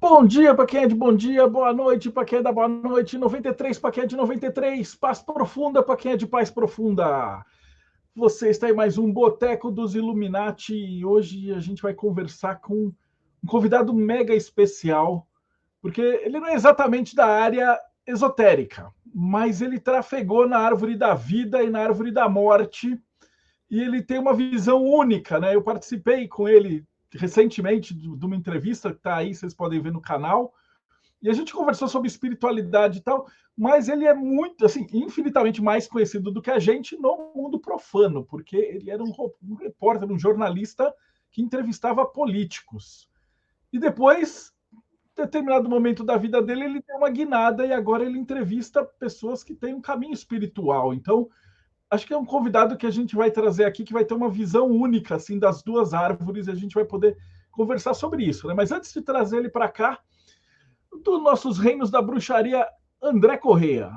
Bom dia para quem é de bom dia, boa noite para quem é da boa noite, 93 para quem é de 93, paz profunda para quem é de paz profunda. Você está em mais um Boteco dos Illuminati e hoje a gente vai conversar com um convidado mega especial, porque ele não é exatamente da área esotérica, mas ele trafegou na árvore da vida e na árvore da morte e ele tem uma visão única, né? Eu participei com ele recentemente de uma entrevista que está aí, vocês podem ver no canal, e a gente conversou sobre espiritualidade e tal, mas ele é muito, assim, infinitamente mais conhecido do que a gente no mundo profano, porque ele era um repórter, um jornalista que entrevistava políticos. E depois, em determinado momento da vida dele, ele deu uma guinada e agora ele entrevista pessoas que têm um caminho espiritual. Então, acho que é um convidado que a gente vai trazer aqui que vai ter uma visão única assim das duas árvores e a gente vai poder conversar sobre isso, né? Mas antes de trazer ele para cá, dos nossos reinos da bruxaria, André Correia.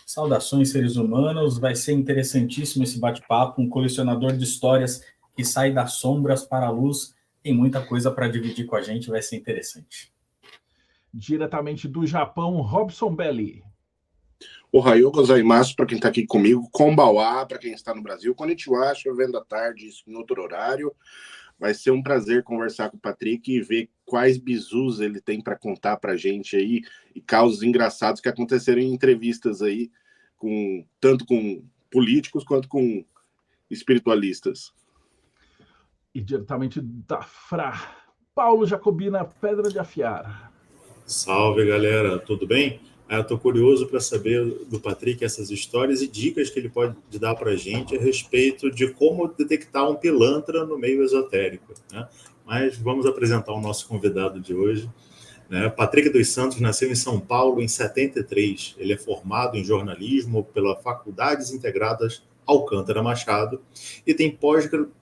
Saudações, seres humanos. Vai ser interessantíssimo esse bate-papo. Um colecionador de histórias que sai das sombras para a luz. Tem muita coisa para dividir com a gente, vai ser interessante. Diretamente do Japão, Robson Belli. Ohayou gozaimasu para quem está aqui comigo, Konbawa para quem está no Brasil, Konnichiwa, chovendo à tarde, isso em outro horário. Vai ser um prazer conversar com o Patrick e ver quais bizus ele tem para contar para a gente aí e causos engraçados que aconteceram em entrevistas aí, tanto com políticos quanto com espiritualistas. E diretamente da Fra, Paulo Jacobina, Pedra de Afiar. Salve, galera, tudo bem? Eu estou curioso para saber do Patrick essas histórias e dicas que ele pode dar para a gente a respeito de como detectar um pilantra no meio esotérico, né? Mas vamos apresentar o nosso convidado de hoje, né? Patrick dos Santos nasceu em São Paulo em 73. Ele é formado em jornalismo pela Faculdades Integradas Alcântara Machado e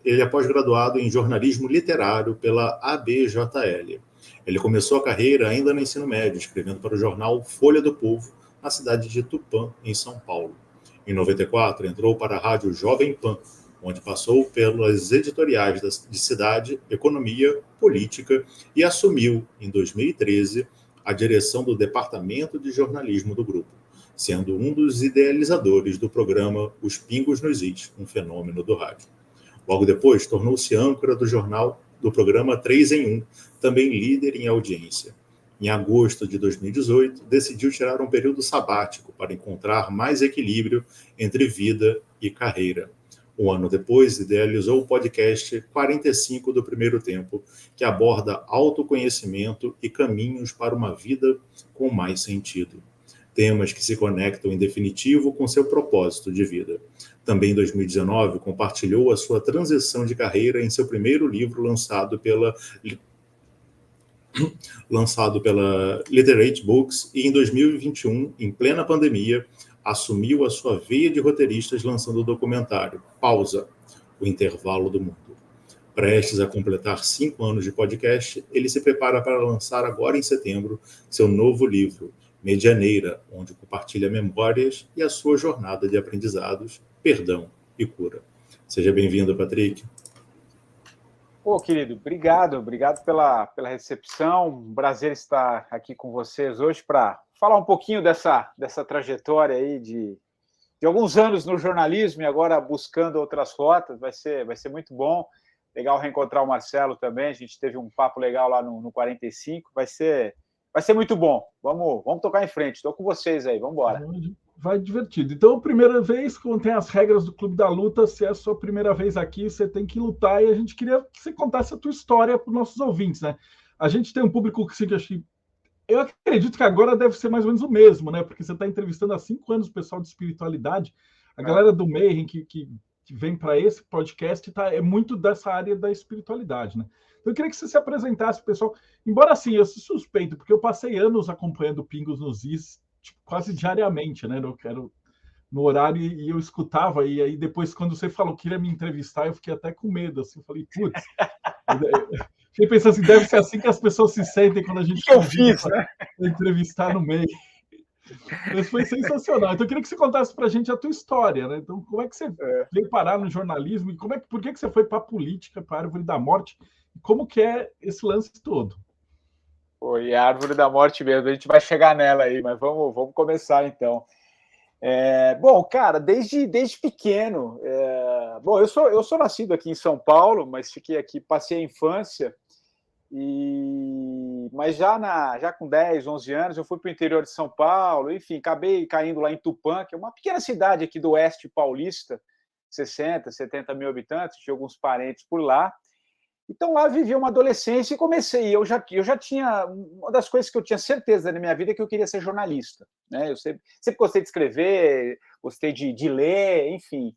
ele é pós-graduado em jornalismo literário pela ABJL. Ele começou a carreira ainda no ensino médio, escrevendo para o jornal Folha do Povo, na cidade de Tupã, em São Paulo. Em 94, entrou para a rádio Jovem Pan, onde passou pelas editoriais de Cidade, Economia, Política e assumiu, em 2013, a direção do Departamento de Jornalismo do grupo, sendo um dos idealizadores do programa Os Pingos nos Is, um fenômeno do rádio. Logo depois, tornou-se âncora do programa 3 em 1, também líder em audiência. Em agosto de 2018, decidiu tirar um período sabático para encontrar mais equilíbrio entre vida e carreira. Um ano depois, idealizou o podcast 45 do Primeiro Tempo, que aborda autoconhecimento e caminhos para uma vida com mais sentido. Temas que se conectam em definitivo com seu propósito de vida. Também em 2019, compartilhou a sua transição de carreira em seu primeiro livro lançado pela Literate Books, e em 2021, em plena pandemia, assumiu a sua veia de roteiristas lançando o documentário Pausa, o intervalo do mundo. Prestes a completar 5 anos de podcast, ele se prepara para lançar agora em setembro seu novo livro, Medianeira, onde compartilha memórias e a sua jornada de aprendizados, perdão e cura. Seja bem-vindo, Patrick. Querido, obrigado pela recepção. Um prazer estar aqui com vocês hoje para falar um pouquinho dessa trajetória aí de alguns anos no jornalismo e agora buscando outras rotas. Vai ser muito bom. Legal reencontrar o Marcelo também. A gente teve um papo legal lá no 45. Vai ser muito bom. Vamos tocar em frente. Estou com vocês aí. Vamos embora. Vai divertido. Então, primeira vez, como tem as regras do Clube da Luta, se é a sua primeira vez aqui, você tem que lutar, e a gente queria que você contasse a tua história para os nossos ouvintes, né? A gente tem um público que eu acredito que agora deve ser mais ou menos o mesmo, né? Porque você está entrevistando há 5 anos o pessoal de espiritualidade, a galera do Mayhem que vem para esse podcast é muito dessa área da espiritualidade, né? Então, eu queria que você se apresentasse, pessoal. Embora assim, eu sou suspeito, porque eu passei anos acompanhando Pingos nos Is, tipo, quase diariamente, né? Eu quero no horário e eu escutava, e aí depois, quando você falou que queria me entrevistar, eu fiquei até com medo, assim, eu falei, putz, fiquei pensando assim, deve ser assim que as pessoas se sentem quando a gente que eu fiz, né? Entrevistar no meio. Mas foi sensacional. Então, eu queria que você contasse para a gente a tua história, né? Então, como é que você veio parar no jornalismo, e por que você foi para a política, para a árvore da morte, e como que é esse lance todo? Foi a árvore da morte mesmo, a gente vai chegar nela aí, mas vamos começar então. Bom, cara, desde pequeno. Bom, eu sou nascido aqui em São Paulo, mas fiquei aqui, passei a infância, mas já com 10, 11 anos, eu fui para o interior de São Paulo, enfim, acabei caindo lá em Tupã, que é uma pequena cidade aqui do oeste paulista, 60, 70 mil habitantes, tinha alguns parentes por lá. Então lá vivi uma adolescência e comecei. Eu já tinha uma das coisas que eu tinha certeza na minha vida é que eu queria ser jornalista, né? Eu sempre gostei de escrever, gostei de ler, enfim.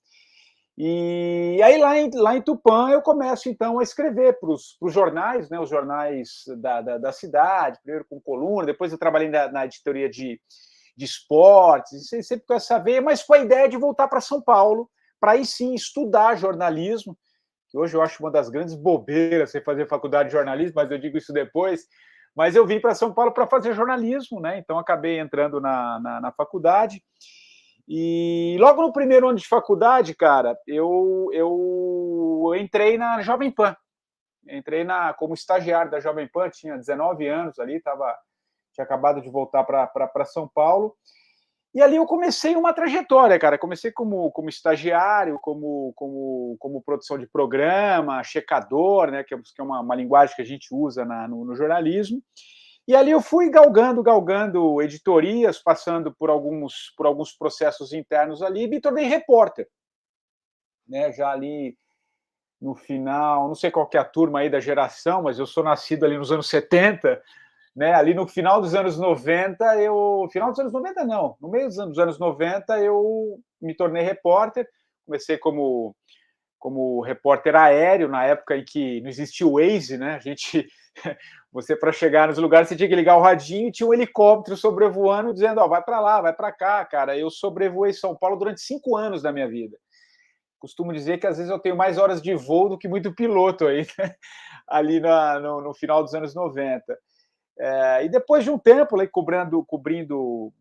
E aí lá em Tupã eu começo então a escrever para os jornais, né? Os jornais da cidade, primeiro com coluna, depois eu trabalhei na editoria de esportes, sempre com essa veia, mas com a ideia de voltar para São Paulo para aí sim estudar jornalismo, que hoje eu acho uma das grandes bobeiras você fazer faculdade de jornalismo, mas eu digo isso depois. Mas eu vim para São Paulo para fazer jornalismo, né? Então acabei entrando na faculdade. E logo no primeiro ano de faculdade, cara, eu entrei na Jovem Pan. Entrei como estagiário da Jovem Pan, tinha 19 anos ali, tinha acabado de voltar para São Paulo. E ali eu comecei uma trajetória, cara. Comecei como estagiário, como produção de programa, checador, né? Que é uma linguagem que a gente usa no jornalismo. E ali eu fui galgando editorias, passando por alguns processos internos ali, e me tornei repórter. Né? Já ali no final, não sei qual que é a turma aí da geração, mas eu sou nascido ali nos anos 70, né? Ali no final dos anos 90, final dos anos 90 não, no meio dos anos 90 eu me tornei repórter, comecei como repórter aéreo, na época em que não existia o Waze, né? Você para chegar nos lugares, você tinha que ligar o radinho e tinha um helicóptero sobrevoando, dizendo, ó, vai para lá, vai para cá, cara. Eu sobrevoei São Paulo durante 5 anos da minha vida. Costumo dizer que às vezes eu tenho mais horas de voo do que muito piloto aí, né? Ali no final dos anos 90. E depois de um tempo ali, cobrindo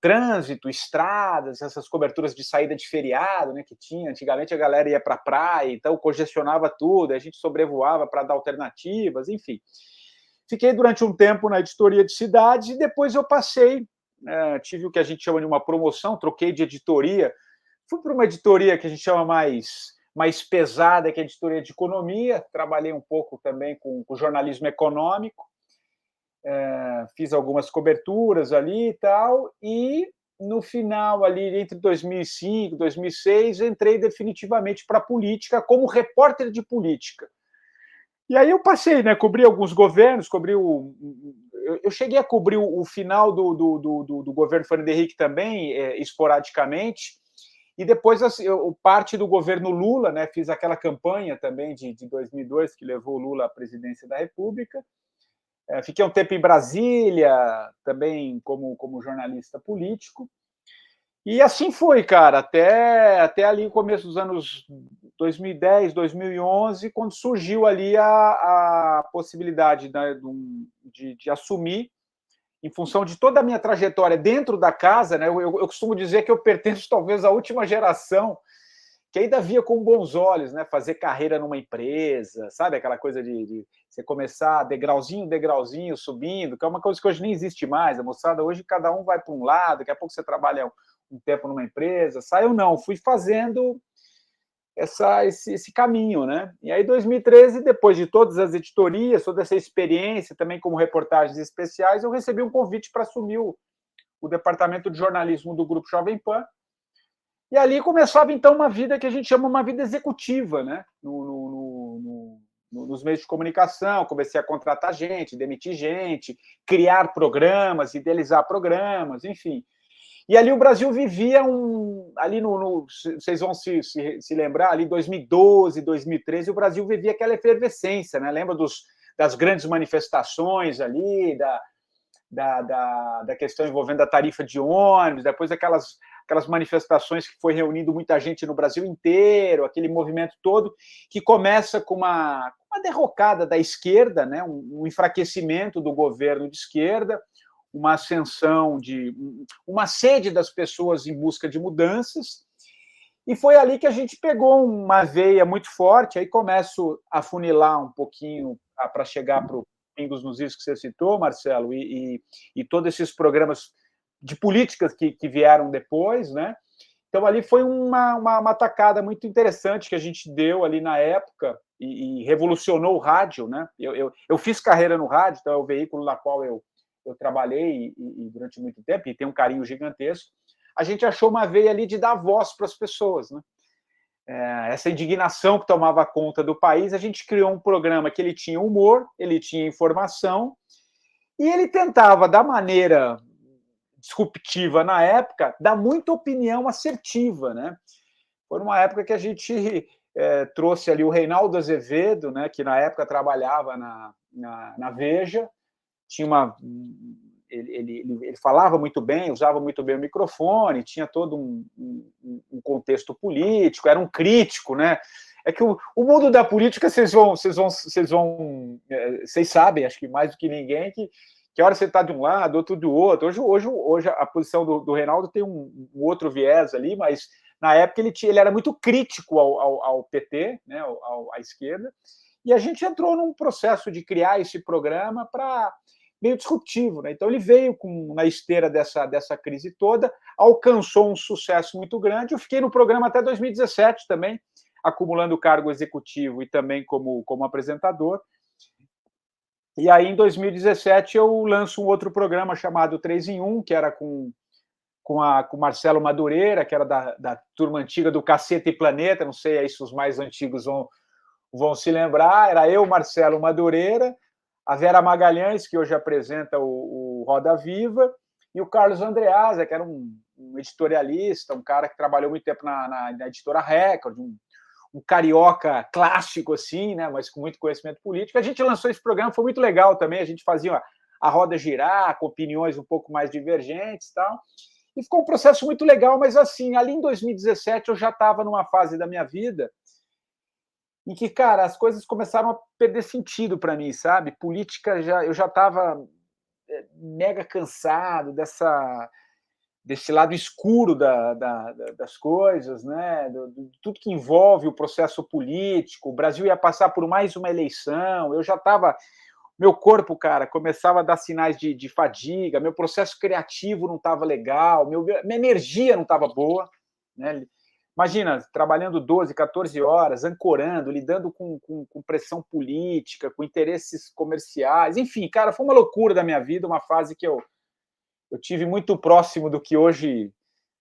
trânsito, estradas, essas coberturas de saída de feriado, né, que tinha. Antigamente a galera ia para a praia, então congestionava tudo, a gente sobrevoava para dar alternativas, enfim. Fiquei durante um tempo na editoria de cidades e depois eu passei, tive o que a gente chama de uma promoção, troquei de editoria, fui para uma editoria que a gente chama mais pesada, que é a editoria de economia, trabalhei um pouco também com jornalismo econômico, fiz algumas coberturas ali e tal, e no final ali, entre 2005 e 2006, entrei definitivamente para a política como repórter de política. E aí eu passei, né, cobri alguns governos, eu cheguei a cobrir o final do governo Fernando Henrique também, esporadicamente, e depois parte do governo Lula, né, fiz aquela campanha também de 2002, que levou o Lula à presidência da República. Fiquei um tempo em Brasília, também como jornalista político. E assim foi, cara, até ali no começo dos anos 2010, 2011, quando surgiu ali a possibilidade, né, de assumir, em função de toda a minha trajetória dentro da casa, né, eu costumo dizer que eu pertenço talvez à última geração que ainda via com bons olhos, né, fazer carreira numa empresa, sabe, aquela coisa de você começar degrauzinho, subindo, que é uma coisa que hoje nem existe mais. A moçada hoje cada um vai para um lado, daqui a pouco você trabalha um tempo numa empresa, eu não, fui fazendo esse caminho, né? E aí, em 2013, depois de todas as editorias, toda essa experiência, também como reportagens especiais, eu recebi um convite para assumir o departamento de jornalismo do Grupo Jovem Pan. E ali começava, então, uma vida que a gente chama uma vida executiva, né? Nos meios de comunicação, comecei a contratar gente, demitir gente, criar programas, idealizar programas, enfim. E ali o Brasil vivia vocês vão se lembrar, ali 2012, 2013, o Brasil vivia aquela efervescência, né? Lembra das grandes manifestações ali, da questão envolvendo a tarifa de ônibus, depois aquelas manifestações que foi reunindo muita gente no Brasil inteiro, aquele movimento todo, que começa com uma derrocada da esquerda, né? Um enfraquecimento do governo de esquerda, uma ascensão uma sede das pessoas em busca de mudanças, e foi ali que a gente pegou uma veia muito forte, aí começo a funilar um pouquinho para chegar para Pingos nos Is que você citou, Marcelo, e todos esses programas de políticas que vieram depois, né? Então, ali foi uma tacada muito interessante que a gente deu ali na época e revolucionou o rádio, né? Eu fiz carreira no rádio, então é o veículo na qual eu trabalhei e durante muito tempo, e tenho um carinho gigantesco. A gente achou uma veia ali de dar voz para as pessoas, né? Essa indignação que tomava conta do país, a gente criou um programa que ele tinha humor, ele tinha informação, e ele tentava, da maneira disruptiva na época, dar muita opinião assertiva, né? Foi uma época que a gente trouxe ali o Reinaldo Azevedo, né, que na época trabalhava na Veja, tinha ele falava muito bem, usava muito bem o microfone, tinha todo um contexto político, era um crítico, né? É que o mundo da política, vocês sabem, acho que mais do que ninguém, que a hora você está de um lado, outro do outro. Hoje a posição do Reinaldo tem um outro viés ali, mas na época ele era muito crítico ao PT, né, à esquerda, e a gente entrou num processo de criar esse programa para meio disruptivo, né? Então ele veio na esteira dessa crise toda, alcançou um sucesso muito grande. Eu fiquei no programa até 2017 também, acumulando cargo executivo e também como apresentador. E aí, em 2017, eu lanço um outro programa chamado 3 em 1, que era com Marcelo Madureira, que era da turma antiga do Caceta e Planeta, não sei aí se os mais antigos vão se lembrar. Era eu, Marcelo Madureira, a Vera Magalhães, que hoje apresenta o Roda Viva, e o Carlos Andreasa, que era um editorialista, um cara que trabalhou muito tempo na editora Record, um carioca clássico, assim, né, mas com muito conhecimento político. A gente lançou esse programa, foi muito legal também, a gente fazia a roda girar, com opiniões um pouco mais divergentes e tal, e ficou um processo muito legal, mas assim, ali em 2017 eu já estava numa fase da minha vida em que, cara, as coisas começaram a perder sentido para mim, sabe? Política, eu já estava mega cansado desse lado escuro das coisas, né? De tudo que envolve o processo político. O Brasil ia passar por mais uma eleição, eu já estava... Meu corpo, cara, começava a dar sinais de fadiga, meu processo criativo não estava legal, minha energia não estava boa, né? Imagina, trabalhando 12, 14 horas, ancorando, lidando com pressão política, com interesses comerciais, enfim, cara, foi uma loucura da minha vida, uma fase que eu tive muito próximo do que hoje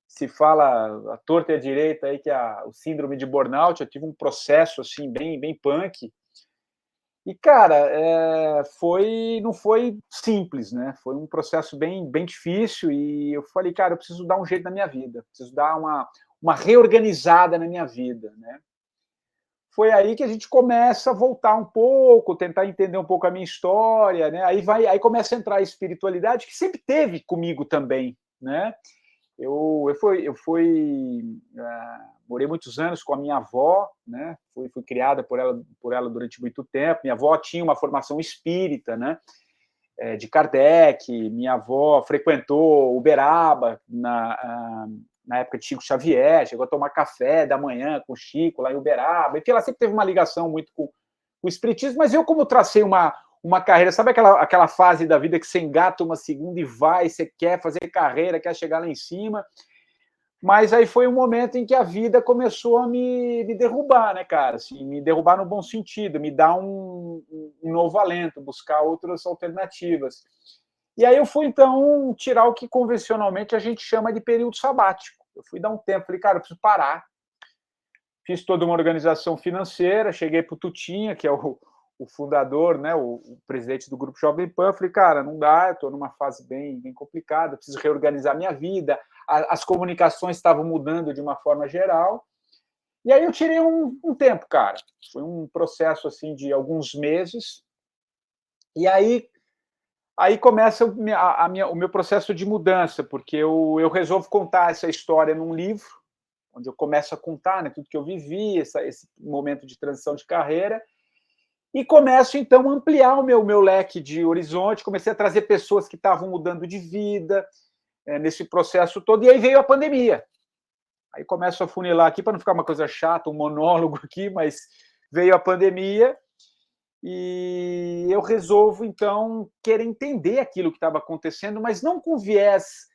se fala à torta e à direita, aí, que é o síndrome de burnout. Eu tive um processo assim, bem punk. E, cara, não foi simples, né? Foi um processo bem difícil, e eu falei, cara, eu preciso dar um jeito na minha vida, preciso dar uma reorganizada na minha vida, né? Foi aí que a gente começa a voltar um pouco, tentar entender um pouco a minha história, né? Aí começa a entrar a espiritualidade, que sempre teve comigo também, né? Eu morei muitos anos com a minha avó, né? Fui criada por ela durante muito tempo. Minha avó tinha uma formação espírita, né? De Kardec. Minha avó frequentou Uberaba na época de Chico Xavier, chegou a tomar café da manhã com o Chico lá em Uberaba. Enfim, ela sempre teve uma ligação muito com o espiritismo, mas eu, como tracei uma carreira, sabe aquela fase da vida que você engata uma segunda e vai, você quer fazer carreira, quer chegar lá em cima, mas aí foi um momento em que a vida começou a me derrubar, né, cara? Assim, me derrubar no bom sentido, me dar um novo alento, buscar outras alternativas. E aí eu fui, então, tirar o que convencionalmente a gente chama de período sabático. Eu fui dar um tempo, falei, cara, eu preciso parar. Fiz toda uma organização financeira, cheguei para o Tutinha, que é o fundador, né, o presidente do Grupo Jovem Pan. Falei, cara, não dá, eu estou numa fase bem complicada, preciso reorganizar minha vida. As comunicações estavam mudando de uma forma geral. E aí eu tirei um tempo, cara. Foi um processo assim de alguns meses. E aí começa o meu processo de mudança, porque eu resolvo contar essa história num livro, onde eu começo a contar, né, tudo que eu vivi, esse momento de transição de carreira, e começo, então, a ampliar o meu leque de horizonte. Comecei a trazer pessoas que estavam mudando de vida nesse processo todo, e aí veio a pandemia. Aí começo a funilar aqui, para não ficar uma coisa chata, um monólogo aqui, mas veio a pandemia, E eu resolvo, então, querer entender aquilo que estava acontecendo, mas não com viés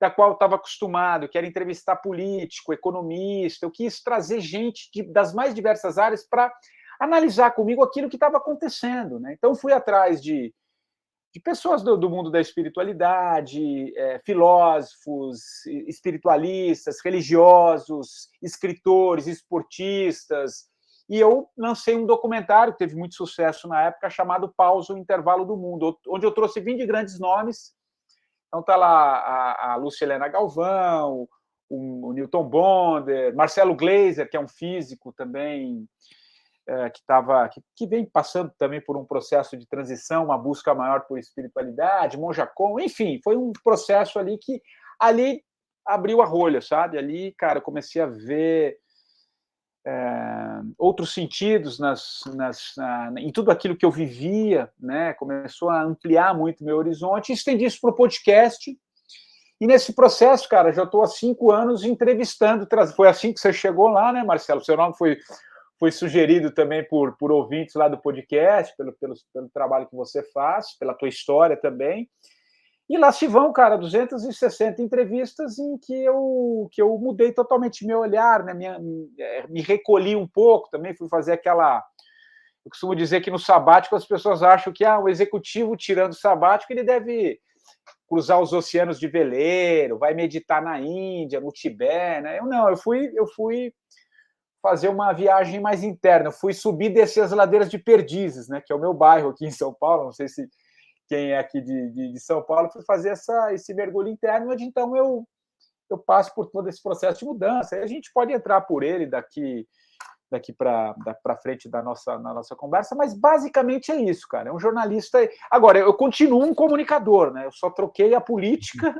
da qual eu estava acostumado, que era entrevistar político, economista. Eu quis trazer gente das mais diversas áreas para analisar comigo aquilo que estava acontecendo, né? Então, fui atrás de pessoas do mundo da espiritualidade, filósofos, espiritualistas, religiosos, escritores, esportistas, e eu lancei um documentário que teve muito sucesso na época, chamado Pausa, o Intervalo do Mundo, onde eu trouxe 20 grandes nomes. Então está lá a Lúcia Helena Galvão, o Newton Bonder, Marcelo Gleiser, que é um físico também, que vem passando também por um processo de transição, uma busca maior por espiritualidade, Monja Con, enfim, foi um processo ali que ali abriu a rolha, sabe? Ali, cara, eu comecei a ver outros sentidos em tudo aquilo que eu vivia, né? Começou a ampliar muito meu horizonte, e estendi isso para o podcast. E nesse processo, cara, já estou há 5 anos entrevistando. Foi assim que você chegou lá, né, Marcelo? Seu nome foi sugerido também por ouvintes lá do podcast, pelo trabalho que você faz, pela tua história também. E lá se vão, cara, 260 entrevistas em que eu mudei totalmente meu olhar, né? Me recolhi um pouco também, fui fazer aquela... Eu costumo dizer que no sabático as pessoas acham que o executivo, tirando o sabático, ele deve cruzar os oceanos de veleiro, vai meditar na Índia, no Tibete, né? Eu fui fazer uma viagem mais interna, eu fui subir e descer as ladeiras de Perdizes, né? Que é o meu bairro aqui em São Paulo, não sei se quem é aqui de São Paulo, fui fazer esse mergulho interno, onde então eu passo por todo esse processo de mudança. Aí a gente pode entrar por ele daqui para frente na nossa conversa, mas basicamente é isso, cara. É um jornalista. Agora, eu continuo um comunicador, né? Eu só troquei a política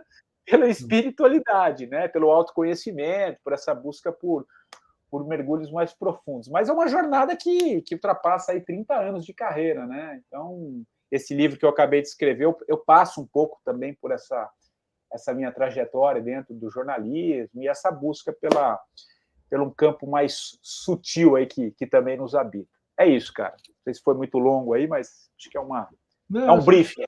pela espiritualidade, né? Pelo autoconhecimento, por essa busca por mergulhos mais profundos. Mas é uma jornada que ultrapassa aí 30 anos de carreira, né? Então, esse livro que eu acabei de escrever, eu passo um pouco também por essa minha trajetória dentro do jornalismo e essa busca pelo um campo mais sutil aí que também nos habita. É isso, cara. Não sei se foi muito longo aí, mas acho que é um briefing.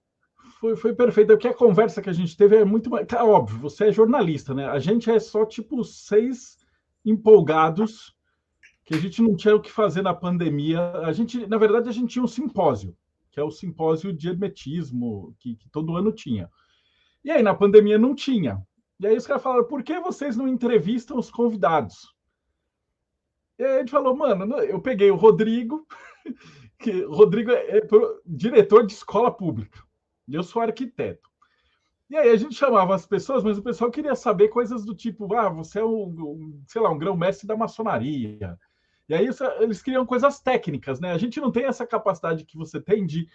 Foi perfeito. Porque a conversa que a gente teve é muito mais... Tá, óbvio, você é jornalista, né? A gente é só, 6 empolgados que a gente não tinha o que fazer na pandemia. Na verdade, a gente tinha um simpósio, que é o simpósio de hermetismo, que todo ano tinha. E aí, na pandemia, não tinha. E aí os caras falaram, por que vocês não entrevistam os convidados? E aí a gente falou, mano, eu peguei o Rodrigo, que o Rodrigo é diretor de escola pública, e eu sou arquiteto. E aí a gente chamava as pessoas, mas o pessoal queria saber coisas do tipo, você é um grão-mestre da maçonaria. E aí eles queriam coisas técnicas, né? A gente não tem essa capacidade que você tem de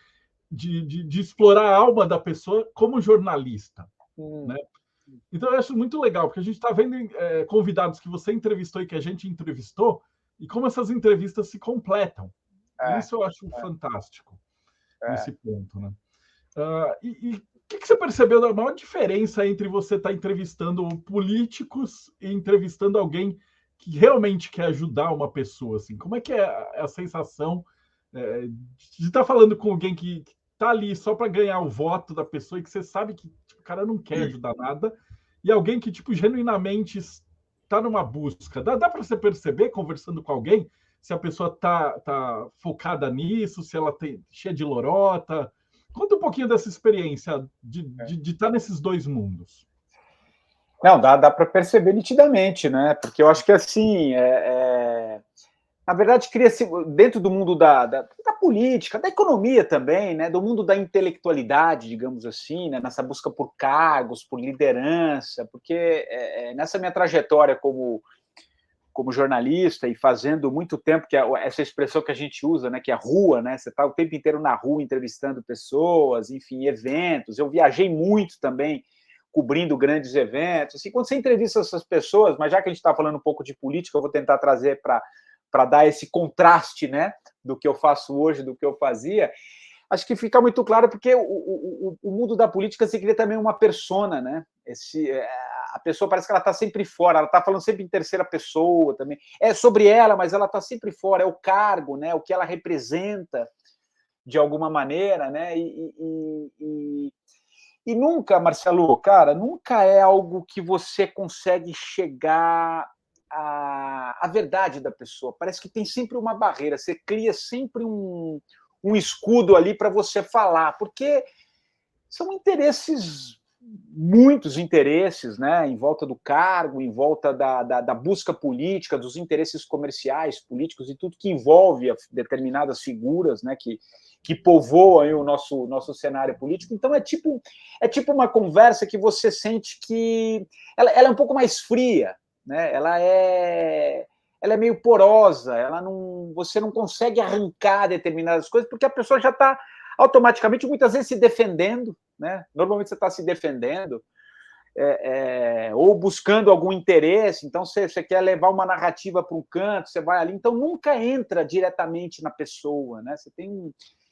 explorar a alma da pessoa como jornalista, né? Então eu acho muito legal, porque a gente está vendo convidados que você entrevistou e que a gente entrevistou, e como essas entrevistas se completam. Isso eu acho fantástico nesse ponto, né? E o que você percebeu da maior diferença entre você estar entrevistando políticos e entrevistando alguém que realmente quer ajudar uma pessoa? Assim? Como é que é a sensação de estar falando com alguém que está ali só para ganhar o voto da pessoa e que você sabe que o cara não quer ajudar nada, e alguém que genuinamente está numa busca? Dá para você perceber, conversando com alguém, se a pessoa tá focada nisso, se ela tem cheia de lorota? Conta um pouquinho dessa experiência de estar nesses dois mundos. Não, dá para perceber nitidamente, né? Porque eu acho que, assim, na verdade, cria-se, dentro do mundo da política, da economia também, né? Do mundo da intelectualidade, digamos assim, né? Nessa busca por cargos, por liderança, porque nessa minha trajetória como jornalista e fazendo muito tempo, que essa expressão que a gente usa, né, que é rua, né, você está o tempo inteiro na rua entrevistando pessoas, enfim, eventos. Eu viajei muito também, cobrindo grandes eventos. E quando você entrevista essas pessoas, mas já que a gente está falando um pouco de política, eu vou tentar trazer para dar esse contraste, né, do que eu faço hoje, do que eu fazia. Acho que fica muito claro, porque o mundo da política se cria também uma persona, né? A pessoa parece que ela está sempre fora, ela está falando sempre em terceira pessoa também. É sobre ela, mas ela está sempre fora, é o cargo, né? O que ela representa. de alguma maneira, né? E nunca, Marcelo, cara, nunca é algo que você consegue chegar à verdade da pessoa. Parece que tem sempre uma barreira, você cria sempre um escudo ali para você falar, porque são interesses, muitos interesses, né, em volta do cargo, em volta da busca política, dos interesses comerciais, políticos e tudo que envolve determinadas figuras, né, que povoam aí o nosso cenário político. Então é tipo uma conversa que você sente que ela é um pouco mais fria, né? Ela é meio porosa, você não consegue arrancar determinadas coisas porque a pessoa já está automaticamente, muitas vezes, se defendendo, né? Normalmente você está se defendendo, ou buscando algum interesse, então você quer levar uma narrativa para um canto, você vai ali, então nunca entra diretamente na pessoa, né?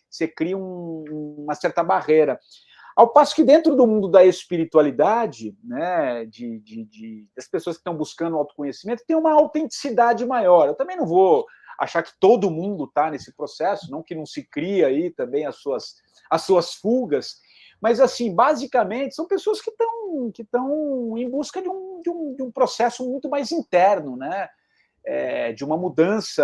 Você cria uma certa barreira. Ao passo que dentro do mundo da espiritualidade, né, das pessoas que estão buscando autoconhecimento, tem uma autenticidade maior. Eu também não vou achar que todo mundo está nesse processo, não que não se cria aí também as suas fugas, mas assim, basicamente, são pessoas que estão em busca de um processo muito mais interno, né? De uma mudança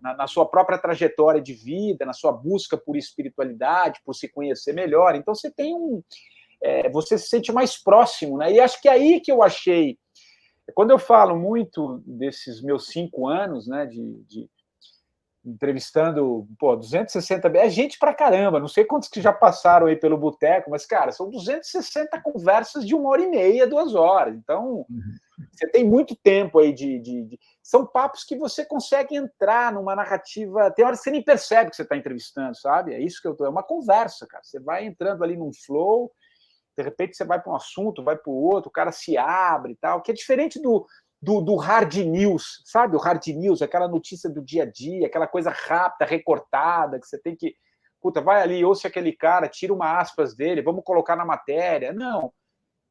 na sua própria trajetória de vida, na sua busca por espiritualidade, por se conhecer melhor. Então você você se sente mais próximo, né? E acho que é aí que eu achei, quando eu falo muito desses meus 5 anos, né, de entrevistando, 260, é gente pra caramba, não sei quantos que já passaram aí pelo boteco, mas, cara, são 260 conversas de 1h30, 2 horas, então você tem muito tempo aí são papos que você consegue entrar numa narrativa, tem horas que você nem percebe que você está entrevistando, sabe? É isso que é uma conversa, cara, você vai entrando ali num flow, de repente você vai para um assunto, vai para o outro, o cara se abre e tal, que é diferente do hard news, sabe? O hard news, aquela notícia do dia a dia, aquela coisa rápida, recortada, que você tem que... Puta, vai ali, ouça aquele cara, tira uma aspas dele, vamos colocar na matéria. Não.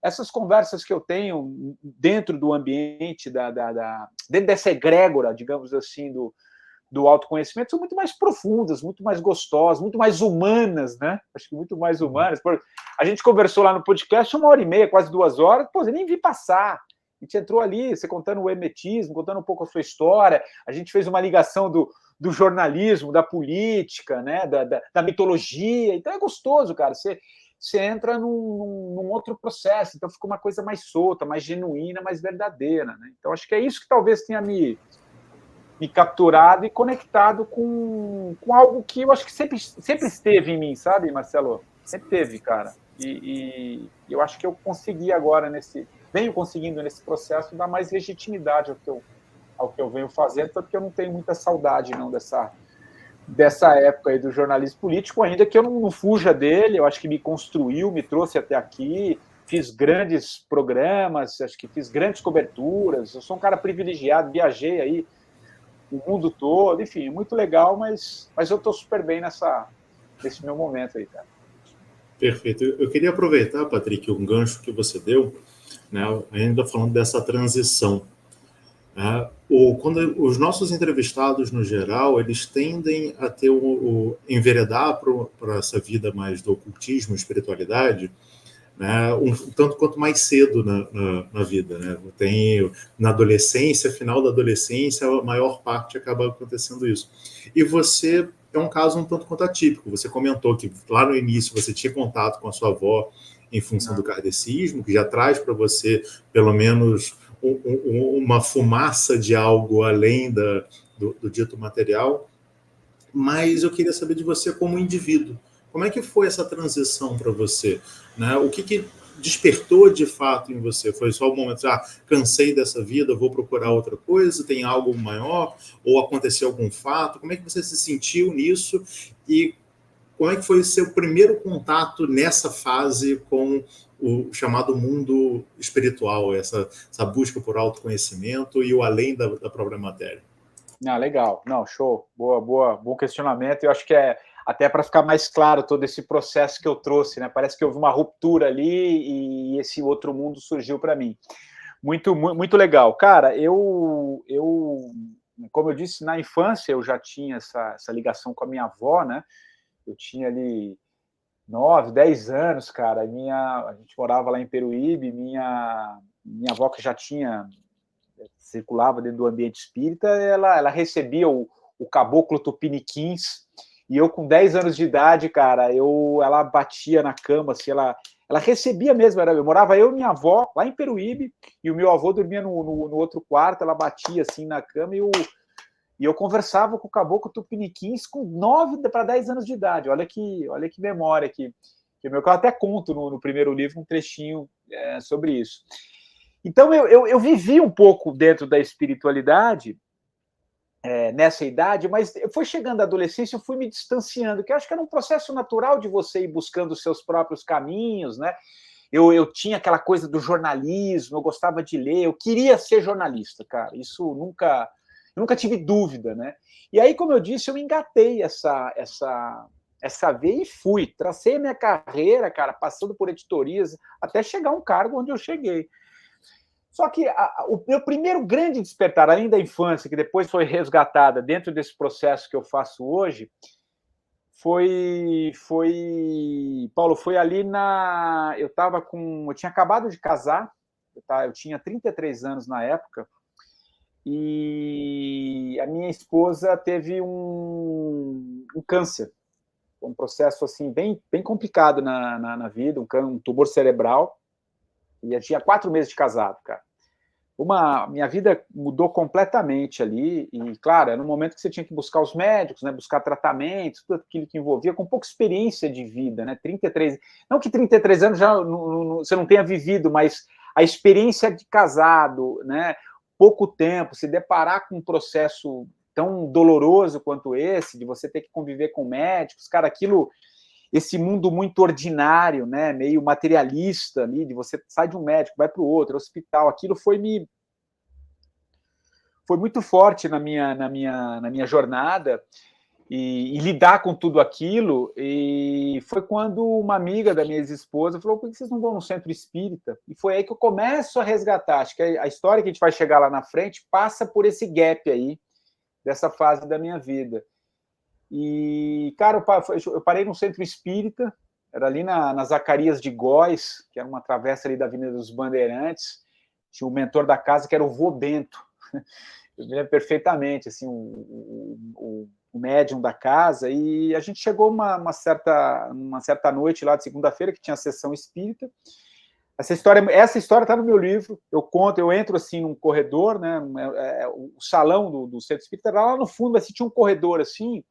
Essas conversas que eu tenho dentro do ambiente, dentro dessa egrégora, digamos assim, do autoconhecimento, são muito mais profundas, muito mais gostosas, muito mais humanas, né? Acho que muito mais humanas. A gente conversou lá no podcast 1h30, quase 2 horas, eu nem vi passar. A gente entrou ali, você contando o hermetismo, contando um pouco a sua história, a gente fez uma ligação do jornalismo, da política, né? da mitologia, então é gostoso, cara, você entra num outro processo, então fica uma coisa mais solta, mais genuína, mais verdadeira, né? Então acho que é isso que talvez tenha me capturado e conectado com algo que eu acho que sempre esteve em mim, sabe, Marcelo? Sempre teve, cara. E eu acho que eu consegui agora, venho conseguindo nesse processo dar mais legitimidade ao que eu venho fazendo, porque eu não tenho muita saudade não dessa época aí do jornalismo político, ainda que eu não fuja dele. Eu acho que me construiu, me trouxe até aqui, fiz grandes programas, acho que fiz grandes coberturas, eu sou um cara privilegiado, viajei aí o mundo todo, enfim, muito legal, mas eu estou super bem nesse meu momento aí, cara. Perfeito. Eu queria aproveitar, Patrick, um gancho que você deu, né, ainda falando dessa transição. Quando os nossos entrevistados, no geral, eles tendem a ter enveredar para essa vida mais do ocultismo, espiritualidade, né, tanto quanto mais cedo na vida, né? Na adolescência, final da adolescência, a maior parte acaba acontecendo isso. E você é um caso um tanto quanto atípico. Você comentou que lá no início você tinha contato com a sua avó em função do kardecismo, que já traz para você pelo menos uma fumaça de algo além do dito material. Mas eu queria saber de você como indivíduo. Como é que foi essa transição para você? Né? O que despertou de fato em você? Foi só o momento, cansei dessa vida, vou procurar outra coisa, tem algo maior? Ou aconteceu algum fato? Como é que você se sentiu nisso? E como é que foi o seu primeiro contato nessa fase com o chamado mundo espiritual, essa busca por autoconhecimento e o além da própria matéria? Legal. Não, show. Bom questionamento. Eu acho que até para ficar mais claro todo esse processo que eu trouxe, né? Parece que houve uma ruptura ali e esse outro mundo surgiu para mim. Muito, muito legal. Cara, como eu disse, na infância eu já tinha essa ligação com a minha avó, né? Eu tinha ali 9, 10 anos, cara. A gente morava lá em Peruíbe, minha avó, que já circulava dentro do ambiente espírita, ela recebia o caboclo Tupiniquins, e eu, com 10 anos de idade, cara, ela batia na cama, assim, ela recebia mesmo, eu morava eu e minha avó lá em Peruíbe, e o meu avô dormia no outro quarto, ela batia assim na cama, e eu conversava com o caboclo Tupiniquins com 9 para 10 anos de idade. Olha que memória que eu até conto no primeiro livro um trechinho sobre isso. Então, eu vivi um pouco dentro da espiritualidade nessa idade, mas foi chegando a adolescência, eu fui me distanciando, que eu acho que era um processo natural de você ir buscando os seus próprios caminhos, né? Eu tinha aquela coisa do jornalismo, eu gostava de ler, eu queria ser jornalista, cara, isso eu nunca tive dúvida, né? E aí, como eu disse, eu engatei essa veia e fui, tracei a minha carreira, cara, passando por editorias, até chegar a um cargo onde eu cheguei. Só que o meu primeiro grande despertar, além da infância, que depois foi resgatada dentro desse processo que eu faço hoje, Paulo, foi ali eu tinha acabado de casar, eu tinha 33 anos na época, e a minha esposa teve um câncer, um processo assim bem complicado na vida, um tumor cerebral, e eu tinha 4 meses de casado, cara. Minha vida mudou completamente ali, e claro, era um momento que você tinha que buscar os médicos, né, buscar tratamentos, tudo aquilo que envolvia, com pouca experiência de vida, né, 33, não que 33 anos já você não tenha vivido, mas a experiência de casado, né, pouco tempo, se deparar com um processo tão doloroso quanto esse, de você ter que conviver com médicos, cara, esse mundo muito ordinário, né, meio materialista ali, de você sai de um médico, vai para o outro, hospital, aquilo foi muito forte na minha jornada, e lidar com tudo aquilo, e foi quando uma amiga da minha ex-esposa falou: por que vocês não vão no centro espírita? E foi aí que eu começo a resgatar, acho que a história que a gente vai chegar lá na frente passa por esse gap aí, dessa fase da minha vida. E, cara, eu parei no centro espírita, era ali na Zacarias de Góes, que era uma travessa ali da Avenida dos Bandeirantes. Tinha o mentor da casa, que era o Vô Bento. Eu me lembro perfeitamente, assim, o médium da casa, e a gente chegou uma certa noite lá de segunda-feira, que tinha a sessão espírita. Essa história está no meu livro. Eu entro assim num corredor, né? O salão do centro espírita era lá no fundo, assim, tinha um corredor assim.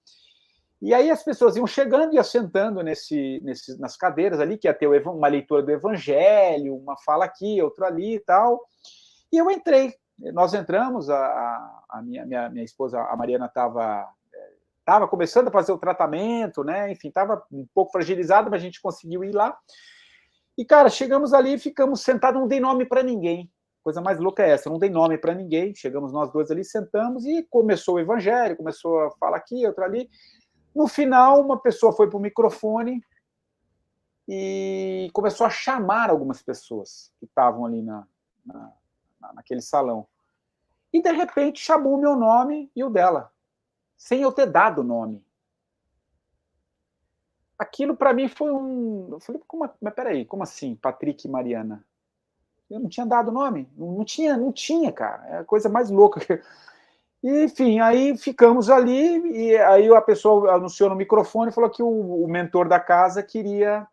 E aí as pessoas iam chegando e assentando nas cadeiras ali, que ia ter uma leitura do Evangelho, uma fala aqui, outra ali e tal. E eu entrei. Nós entramos, a minha esposa, a Mariana, estava começando a fazer o tratamento, né? Enfim, estava um pouco fragilizada, mas a gente conseguiu ir lá. E, cara, chegamos ali e ficamos sentados, não dei nome para ninguém. Coisa mais louca é essa, não dei nome para ninguém. Chegamos nós dois ali, sentamos e começou o Evangelho, começou a falar aqui, outra ali. No final, uma pessoa foi para o microfone e começou a chamar algumas pessoas que estavam ali naquele salão. E, de repente, chamou o meu nome e o dela, sem eu ter dado o nome. Aquilo, para mim, foi Eu falei, mas peraí, como assim, Patrick e Mariana? Eu não tinha dado o nome? Não tinha, cara. É a coisa mais louca. E, enfim, aí ficamos ali, e aí a pessoa anunciou no microfone e falou que o mentor da casa queria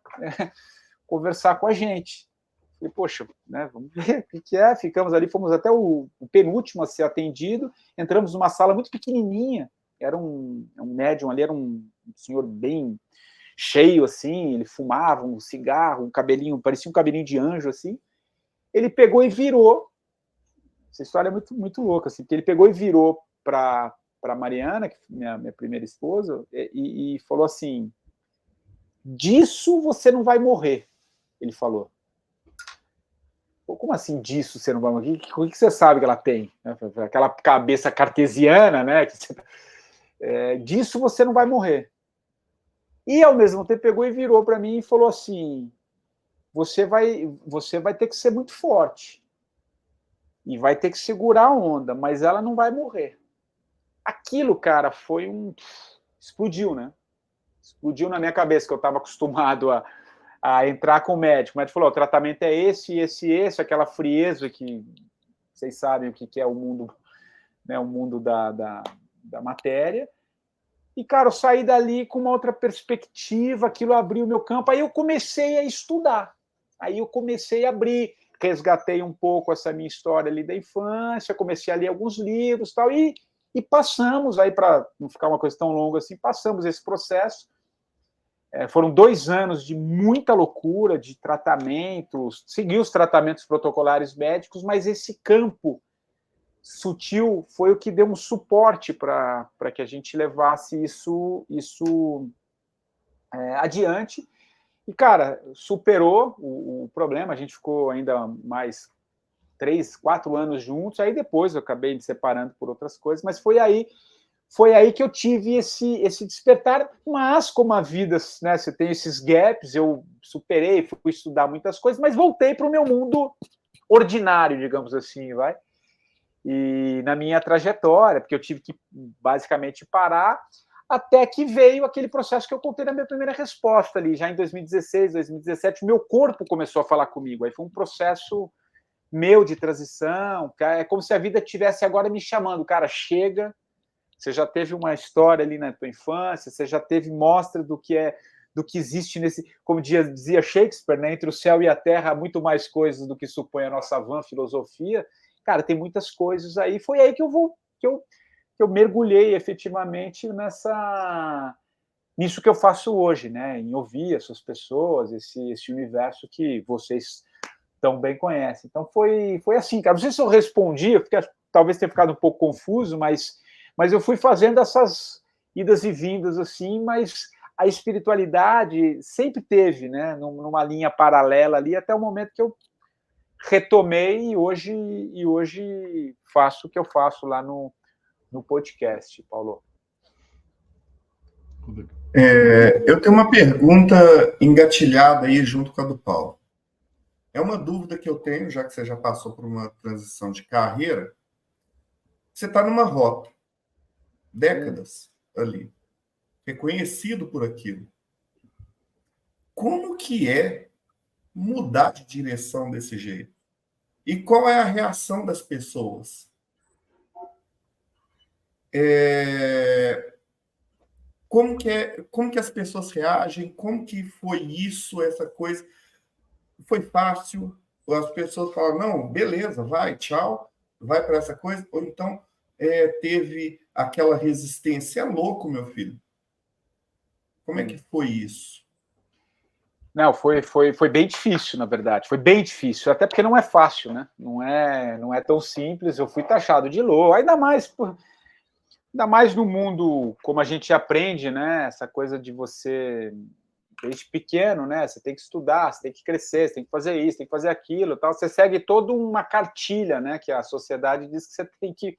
conversar com a gente. E, poxa, né, vamos ver o que é. Ficamos ali, fomos até o penúltimo a ser atendido, entramos numa sala muito pequenininha, era um médium ali, era um senhor bem cheio, assim, ele fumava um cigarro, um cabelinho, parecia um cabelinho de anjo, assim. Ele pegou e virou. Essa história é muito, muito louca, assim, porque ele pegou e virou para Mariana, que é minha primeira esposa, e falou assim: disso você não vai morrer, ele falou. Como assim disso você não vai morrer? O que você sabe que ela tem? Aquela cabeça cartesiana, né? Disso você não vai morrer. E, ao mesmo tempo, pegou e virou para mim e falou assim: você vai ter que ser muito forte e vai ter que segurar a onda, mas ela não vai morrer. Aquilo, cara, explodiu, né? explodiu na minha cabeça, que eu estava acostumado a entrar com o médico. O médico falou, o tratamento é esse, aquela frieza que vocês sabem o que é o mundo, né, o mundo da matéria. E, cara, eu saí dali com uma outra perspectiva, aquilo abriu o meu campo, aí eu comecei a estudar. Aí eu comecei a abrir, resgatei um pouco essa minha história ali da infância, comecei a ler alguns livros tal, e passamos, aí para não ficar uma coisa tão longa assim, passamos esse processo. Foram 2 anos de muita loucura, de tratamentos, segui os tratamentos protocolares médicos, mas esse campo sutil foi o que deu um suporte para que a gente levasse isso adiante. E, cara, superou o problema, a gente ficou ainda mais 3, 4 anos juntos, aí depois eu acabei me separando por outras coisas, mas foi aí que eu tive esse despertar, mas como a vida, né, você tem esses gaps, eu superei, fui estudar muitas coisas, mas voltei para o meu mundo ordinário, digamos assim, vai. E na minha trajetória, porque eu tive que basicamente parar, até que veio aquele processo que eu contei na minha primeira resposta ali, já em 2016, 2017, o meu corpo começou a falar comigo, aí foi um processo meu de transição, é como se a vida estivesse agora me chamando, cara, chega, você já teve uma história ali na tua infância, você já teve mostra do que existe nesse, como dizia Shakespeare, né, entre o céu e a terra há muito mais coisas do que supõe a nossa vã filosofia, cara, tem muitas coisas aí, foi aí que eu mergulhei efetivamente nisso que eu faço hoje, né, em ouvir essas pessoas, esse universo que vocês tão bem conhecem. Então foi assim, cara, não sei se eu respondi, talvez tenha ficado um pouco confuso, mas eu fui fazendo essas idas e vindas assim, mas a espiritualidade sempre teve, né, numa linha paralela ali, até o momento que eu retomei e hoje faço o que eu faço lá no podcast, Paulo. Eu tenho uma pergunta engatilhada aí junto com a do Paulo. É uma dúvida que eu tenho, já que você já passou por uma transição de carreira. Você está numa rota, décadas ali, reconhecido por aquilo. Como que é mudar de direção desse jeito? E qual é a reação das pessoas? Como que as pessoas reagem? Como que foi isso, essa coisa? Foi fácil? Ou as pessoas falam, não, beleza, vai, tchau, vai para essa coisa? Ou então teve aquela resistência? É louco, meu filho. Como é que foi isso? Não, foi bem difícil, na verdade. Foi bem difícil, até porque não é fácil, né? Não é tão simples. Eu fui taxado de louco, ainda mais no mundo como a gente aprende, né? Essa coisa de você, desde pequeno, né? Você tem que estudar, você tem que crescer, você tem que fazer isso, tem que fazer aquilo, tal. Você segue toda uma cartilha, né? Que a sociedade diz que você tem que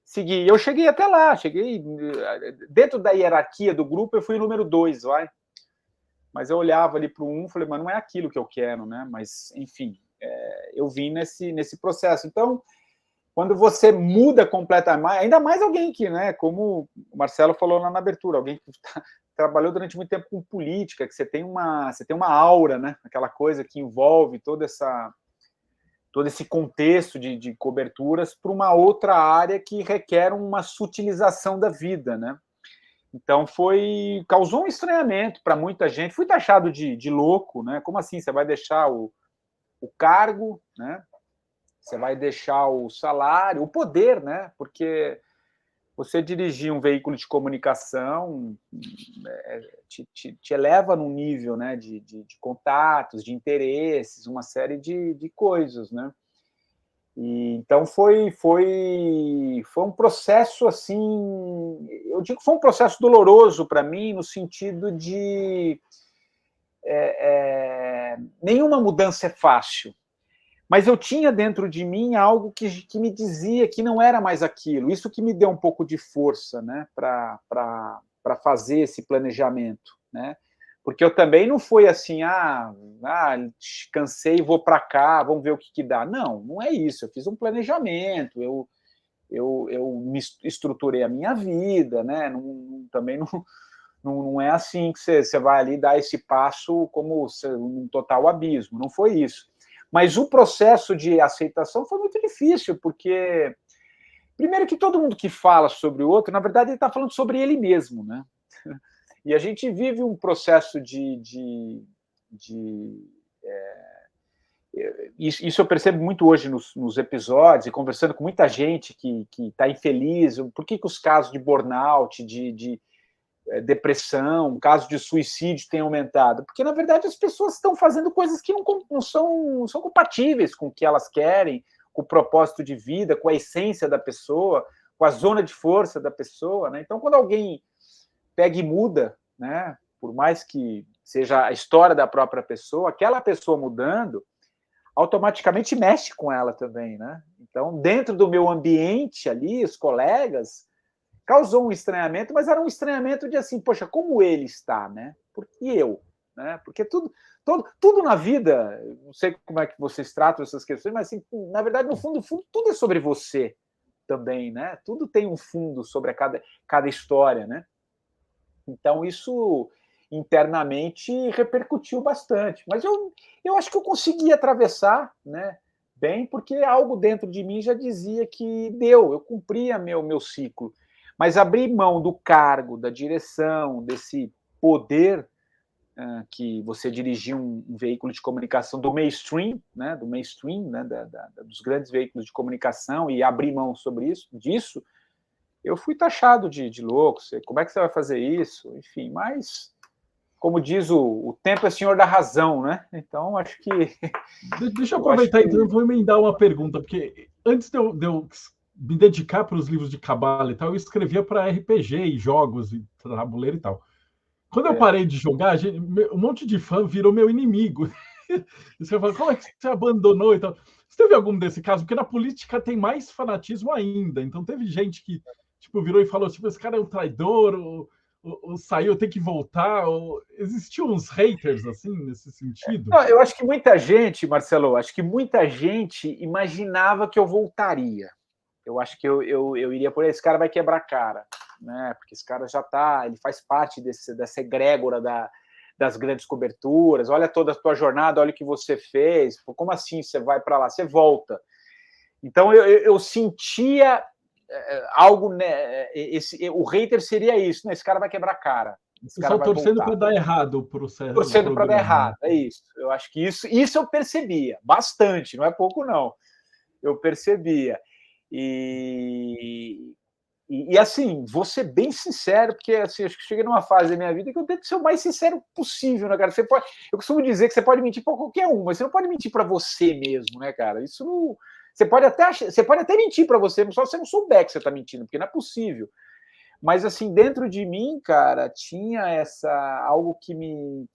seguir. Eu cheguei até lá, cheguei dentro da hierarquia do grupo, eu fui o número 2, vai. Mas eu olhava ali para o 1 e falei, mas não é aquilo que eu quero, né? Mas, enfim, eu vim nesse processo. Então, quando você muda completamente, ainda mais alguém que, né, como o Marcelo falou lá na abertura, alguém que trabalhou durante muito tempo com política, que você tem uma aura, né? Aquela coisa que envolve todo esse contexto de coberturas para uma outra área que requer uma sutilização da vida, né? Então causou um estranhamento para muita gente. Fui taxado de louco, né? Como assim? Você vai deixar o cargo, né? Você vai deixar o salário, o poder, né? Porque você dirigir um veículo de comunicação te eleva num nível, né? De contatos, de interesses, uma série de coisas, né? E, então foi um processo assim, eu digo que foi um processo doloroso para mim no sentido de nenhuma mudança é fácil, mas eu tinha dentro de mim algo que me dizia que não era mais aquilo, isso que me deu um pouco de força, né, para fazer esse planejamento, né? Porque eu também não fui assim, cansei, vou para cá, vamos ver o que dá. Não é isso. Eu fiz um planejamento, eu me estruturei a minha vida, né? Também Não é assim que você vai ali dar esse passo como um total abismo, não foi isso. Mas o processo de aceitação foi muito difícil, porque, primeiro que todo mundo que fala sobre o outro, na verdade, ele está falando sobre ele mesmo, né? E a gente vive um processo isso eu percebo muito hoje nos episódios, e conversando com muita gente que está infeliz. Por que os casos de burnout, de depressão, casos de suicídio têm aumentado? Porque, na verdade, as pessoas estão fazendo coisas que não são compatíveis com o que elas querem, com o propósito de vida, com a essência da pessoa, com a zona de força da pessoa, né? Então, quando alguém pega e muda, né, por mais que seja a história da própria pessoa, aquela pessoa mudando automaticamente mexe com ela também, né? Então, dentro do meu ambiente ali, os colegas, causou um estranhamento, mas era um estranhamento de assim, poxa, como ele está, né? Porque eu, né? Porque tudo na vida, não sei como é que vocês tratam essas questões, mas assim, na verdade, no fundo, tudo é sobre você também, né? Tudo tem um fundo sobre cada história, né? Então, isso internamente repercutiu bastante. Mas eu acho que eu consegui atravessar, né, bem, porque algo dentro de mim já dizia que eu cumpria meu ciclo. Mas abrir mão do cargo, da direção, desse poder que você dirigir um veículo de comunicação do mainstream, né, dos grandes veículos de comunicação, e abrir mão disso, eu fui taxado de louco. Como é que você vai fazer isso? Enfim, mas, como diz o tempo é senhor da razão, né? Então, acho que... Deixa eu aproveitar, então, eu vou emendar uma pergunta, porque antes de eu me dedicar para os livros de cabala e tal, eu escrevia para RPG e jogos e tabuleiro e tal. Quando eu parei de jogar, um monte de fã virou meu inimigo. E você fala, como é que você abandonou e tal? Você teve algum desse caso? Porque na política tem mais fanatismo ainda. Então teve gente que tipo, virou e falou, tipo, esse cara é um traidor, ou saiu, tem que voltar. Existiam uns haters, assim, nesse sentido? Não, eu acho que muita gente, Marcelo, imaginava que eu voltaria. Eu acho que eu iria por aí, esse cara vai quebrar a cara, né? Porque esse cara ele faz parte dessa egrégora das grandes coberturas. Olha toda a tua jornada, olha o que você fez. Como assim você vai para lá? Você volta. Então eu sentia algo, né? O hater seria isso, né? Esse cara vai quebrar a cara. Só torcendo para dar errado o processo. Torcendo para dar errado, é isso. Eu acho que isso eu percebia bastante, não é pouco, não. Eu percebia. E assim, vou ser bem sincero, porque assim, acho que cheguei numa fase da minha vida que eu tento ser o mais sincero possível, né, cara? Eu costumo dizer que você pode mentir para qualquer um, mas você não pode mentir para você mesmo, né, cara? Isso não. Você pode até mentir para você, só se você não souber que você está mentindo, porque não é possível. Mas assim, dentro de mim, cara, tinha algo que me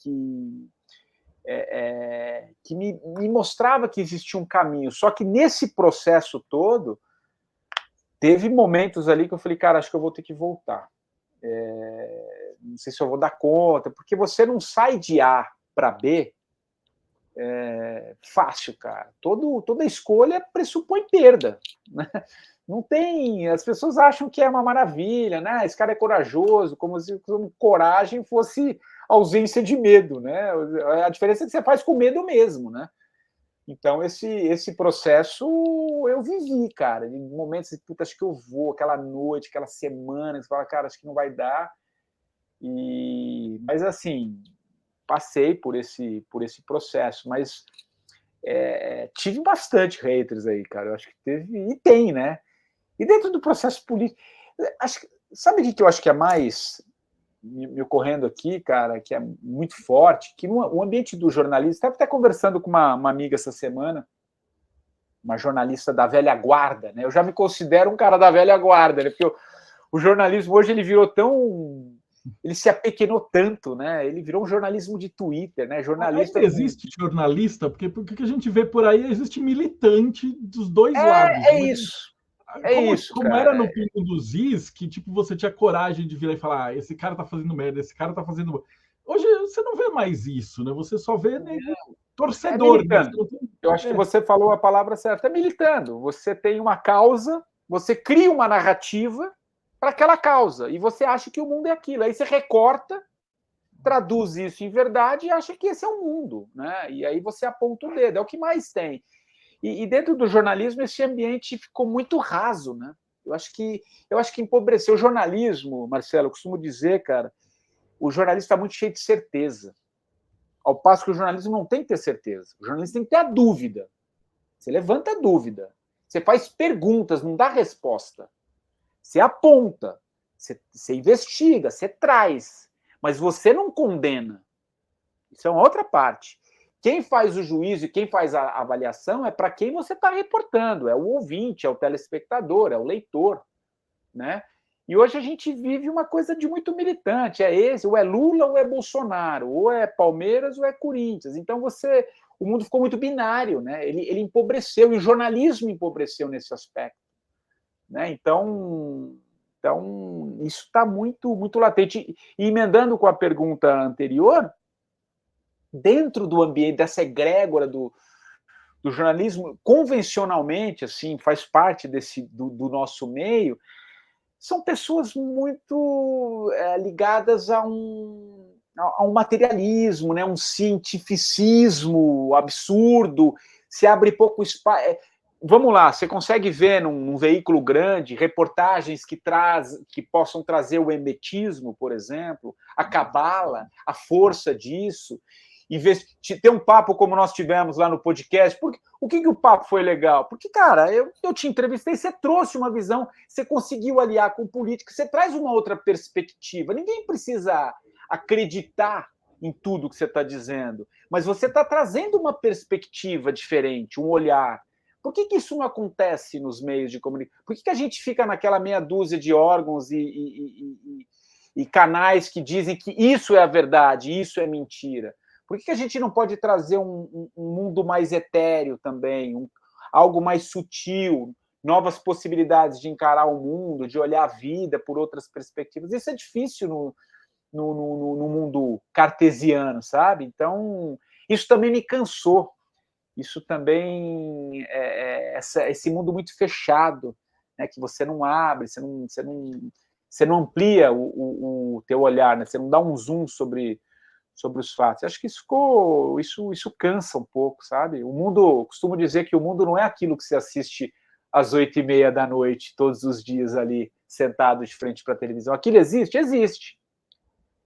mostrava que existia um caminho. Só que nesse processo todo, teve momentos ali que eu falei, cara, acho que eu vou ter que voltar. Não sei se eu vou dar conta, porque você não sai de A para B fácil, cara. Toda escolha pressupõe perda, né? Não tem... As pessoas acham que é uma maravilha, né? Esse cara é corajoso, como se coragem fosse ausência de medo, né? A diferença é que você faz com medo mesmo, né? Então, esse processo eu vivi, cara, em momentos de, puta, acho que eu vou, aquela noite, aquela semana, você fala, cara, acho que não vai dar. Mas, assim, passei por esse processo, mas tive bastante haters aí, cara, eu acho que teve, e tem, né? E dentro do processo político, sabe o que eu acho que é mais me ocorrendo aqui, cara, que é muito forte, que o ambiente do jornalismo, estava até conversando com uma amiga essa semana, uma jornalista da velha guarda, né? Eu já me considero um cara da velha guarda, né? Porque o jornalismo hoje ele virou tão... Ele se apequenou tanto, né? Ele virou um jornalismo de Twitter, né? Jornalista. Ainda existe jornalista, porque o que a gente vê por aí existe militante dos dois lados. Isso. Como era no Pingo dos Is, que tipo, você tinha coragem de virar e falar, esse cara tá fazendo merda, esse cara tá fazendo... Hoje você não vê mais isso, né? Você só vê torcedor. Eu acho que você falou a palavra certa, é militando. Você tem uma causa, você cria uma narrativa, para aquela causa, e você acha que o mundo é aquilo. Aí você recorta, traduz isso em verdade e acha que esse é o mundo, né? E aí você aponta o dedo, é o que mais tem. E dentro do jornalismo, esse ambiente ficou muito raso, né? Eu acho que empobreceu o jornalismo, Marcelo. Eu costumo dizer, cara, o jornalista está muito cheio de certeza. Ao passo que o jornalismo não tem que ter certeza. O jornalista tem que ter a dúvida. Você levanta a dúvida. Você faz perguntas, não dá resposta. Você aponta, você investiga, você traz. Mas você não condena. Isso é uma outra parte. Quem faz o juízo e quem faz a avaliação é para quem você está reportando. É o ouvinte, é o telespectador, é o leitor, né? E hoje a gente vive uma coisa de muito militante. É esse, ou é Lula ou é Bolsonaro, ou é Palmeiras ou é Corinthians. Então o mundo ficou muito binário, né? Ele empobreceu, e o jornalismo empobreceu nesse aspecto, né? Então isso está muito, muito latente. E emendando com a pergunta anterior, dentro do ambiente, dessa egrégora do jornalismo, convencionalmente, assim, faz parte do nosso meio, são pessoas muito ligadas a um materialismo, né? Um cientificismo absurdo, se abre pouco espaço. Vamos lá, você consegue ver num veículo grande reportagens que possam trazer o hermetismo, por exemplo, a cabala, a força disso, em vez de ter um papo como nós tivemos lá no podcast. O que o papo foi legal? Porque, cara, eu te entrevistei, você trouxe uma visão, você conseguiu aliar com política, você traz uma outra perspectiva. Ninguém precisa acreditar em tudo que você está dizendo, mas você está trazendo uma perspectiva diferente, um olhar. Por que isso não acontece nos meios de comunicação? Por que a gente fica naquela meia dúzia de órgãos e canais que dizem que isso é a verdade, isso é mentira? Por que a gente não pode trazer um mundo mais etéreo também, algo mais sutil, novas possibilidades de encarar o mundo, de olhar a vida por outras perspectivas? Isso é difícil no mundo cartesiano, sabe? Então, isso também me cansou. Isso também esse mundo muito fechado, né, que você não abre, você não amplia o teu olhar, né? Você não dá um zoom sobre os fatos. Acho que isso cansa um pouco, sabe? O mundo, eu costumo dizer que o mundo não é aquilo que você assiste às 8h30 da noite, todos os dias ali, sentado de frente para a televisão. Aquilo existe? Existe.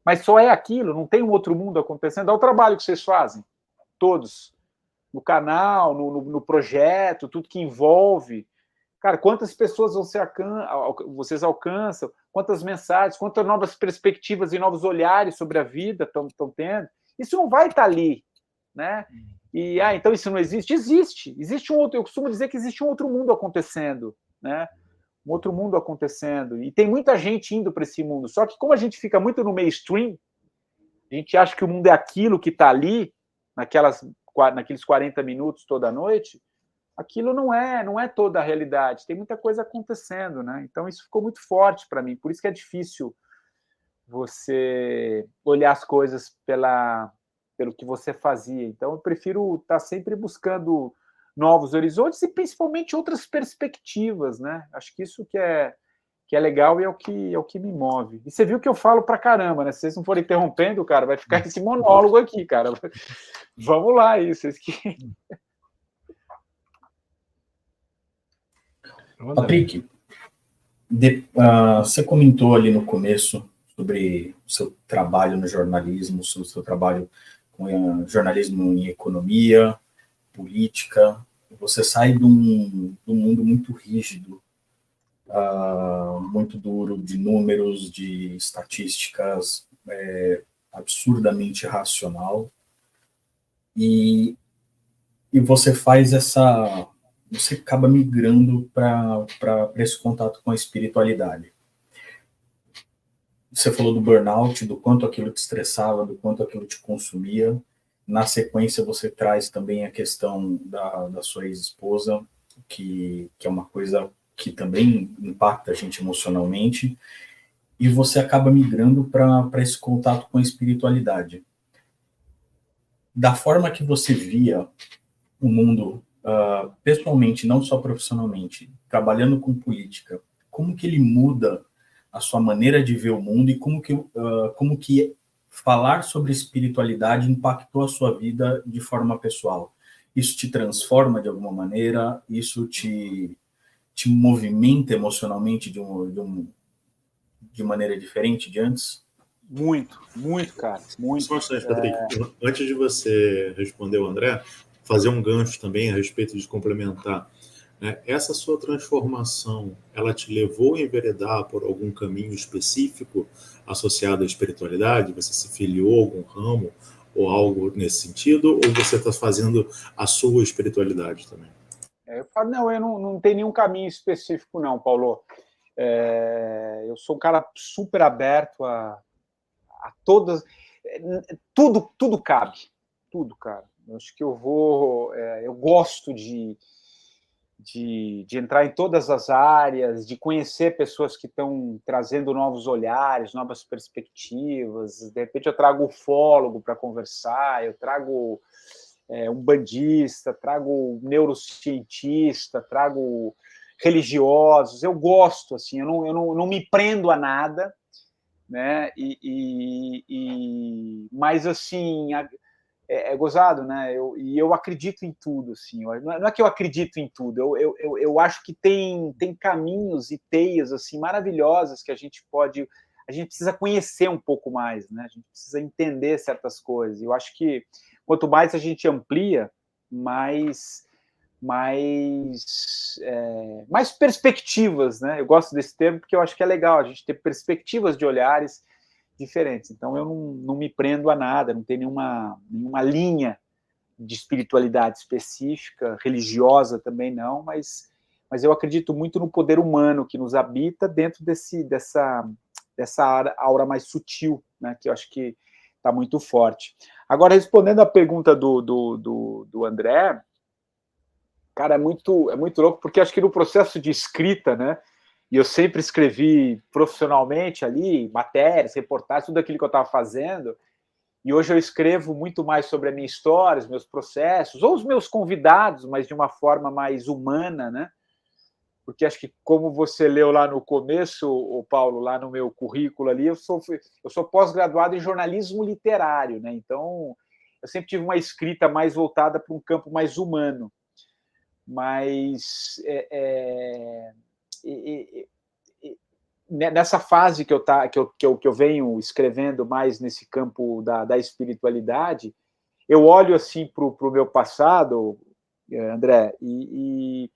Mas só é aquilo, não tem um outro mundo acontecendo. É o trabalho que vocês fazem, todos, no canal, no projeto, tudo que envolve. Cara, quantas pessoas vocês alcançam, quantas mensagens, quantas novas perspectivas e novos olhares sobre a vida estão tendo. Isso não vai estar ali, né? E, então isso não existe? Existe. Existe um outro, eu costumo dizer que existe um outro mundo acontecendo, né? Um outro mundo acontecendo. E tem muita gente indo para esse mundo. Só que como a gente fica muito no mainstream, a gente acha que o mundo é aquilo que está ali, naqueles 40 minutos toda noite, aquilo não é toda a realidade. Tem muita coisa acontecendo, né? Então isso ficou muito forte para mim. Por isso que é difícil você olhar as coisas pelo que você fazia. Então eu prefiro estar sempre buscando novos horizontes e principalmente outras perspectivas, né? Acho que isso que é legal e é o que me move. E você viu que eu falo pra caramba, né? Se vocês não forem interrompendo, cara, vai ficar esse monólogo aqui, cara. Vamos lá, aí, vocês que... Patrick, você comentou ali no começo sobre o seu trabalho no jornalismo, sobre o seu trabalho com jornalismo em economia, política. Você sai de um mundo muito rígido, muito duro, de números, de estatísticas, absurdamente racional, e você faz você acaba migrando para esse contato com a espiritualidade. Você falou do burnout, do quanto aquilo te estressava, do quanto aquilo te consumia. Na sequência, você traz também a questão da sua ex-esposa, que é uma coisa que também impacta a gente emocionalmente, e você acaba migrando para esse contato com a espiritualidade. Da forma que você via o mundo, pessoalmente, não só profissionalmente, trabalhando com política, como que ele muda a sua maneira de ver o mundo e como que falar sobre espiritualidade impactou a sua vida de forma pessoal. Isso te transforma de alguma maneira? Isso te movimenta emocionalmente de maneira diferente de antes? Muito, muito, cara, muito. Só um instante, Patrick. Antes de você responder o André, fazer um gancho também a respeito de complementar. Essa sua transformação, ela te levou a enveredar por algum caminho específico associado à espiritualidade? Você se filiou a algum ramo ou algo nesse sentido? Ou você está fazendo a sua espiritualidade também? Eu falo, não, eu não tenho nenhum caminho específico, não, Paulo. Eu sou um cara super aberto a todas... Tudo cabe. Tudo, cara. Eu acho que eu gosto de entrar em todas as áreas, de conhecer pessoas que estão trazendo novos olhares, novas perspectivas. De repente eu trago ufólogo para conversar, eu trago um bandista, trago neurocientista, trago religiosos. Eu gosto, assim, eu não me prendo a nada, né? Mas, assim... É gozado, né? Eu acredito em tudo, assim. Não é que eu acredito em tudo. Eu acho que tem caminhos e teias assim maravilhosas que a gente precisa conhecer um pouco mais, né? A gente precisa entender certas coisas. Eu acho que quanto mais a gente amplia, mais perspectivas, né? Eu gosto desse termo porque eu acho que é legal a gente ter perspectivas de olhares diferentes. Então, eu não me prendo a nada, não tenho nenhuma linha de espiritualidade específica, religiosa também não, mas eu acredito muito no poder humano que nos habita dentro dessa aura mais sutil, né, que eu acho que está muito forte. Agora, respondendo à pergunta do André, cara, é muito louco, porque acho que no processo de escrita, né, e eu sempre escrevi profissionalmente ali, matérias, reportagens, tudo aquilo que eu estava fazendo, e hoje eu escrevo muito mais sobre a minha história, os meus processos, ou os meus convidados, mas de uma forma mais humana, né? Porque acho que, como você leu lá no começo, o Paulo, lá no meu currículo ali, eu sou pós-graduado em jornalismo literário, né? Então, eu sempre tive uma escrita mais voltada para um campo mais humano. Mas nessa fase que eu venho escrevendo mais nesse campo da espiritualidade, eu olho assim para o meu passado, André, e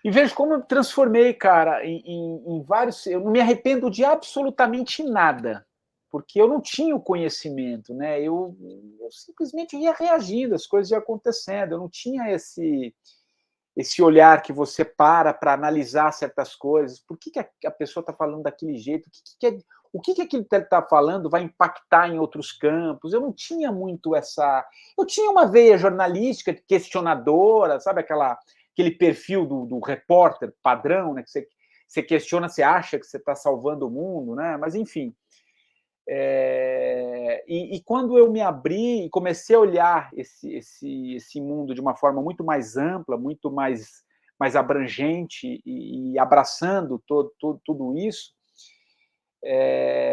vejo como eu me transformei, cara, em vários... Eu não me arrependo de absolutamente nada, porque eu não tinha o conhecimento, né? Eu simplesmente ia reagindo, as coisas iam acontecendo, eu não tinha esse olhar que você para analisar certas coisas. Por que a pessoa está falando daquele jeito? O que aquilo que ele está falando vai impactar em outros campos? Eu não tinha muito essa... Eu tinha uma veia jornalística, questionadora, sabe aquele perfil do repórter padrão, né? Que você questiona, você acha que você está salvando o mundo, né? Mas, enfim... E quando eu me abri e comecei a olhar esse mundo de uma forma muito mais ampla, muito mais abrangente e abraçando tudo isso,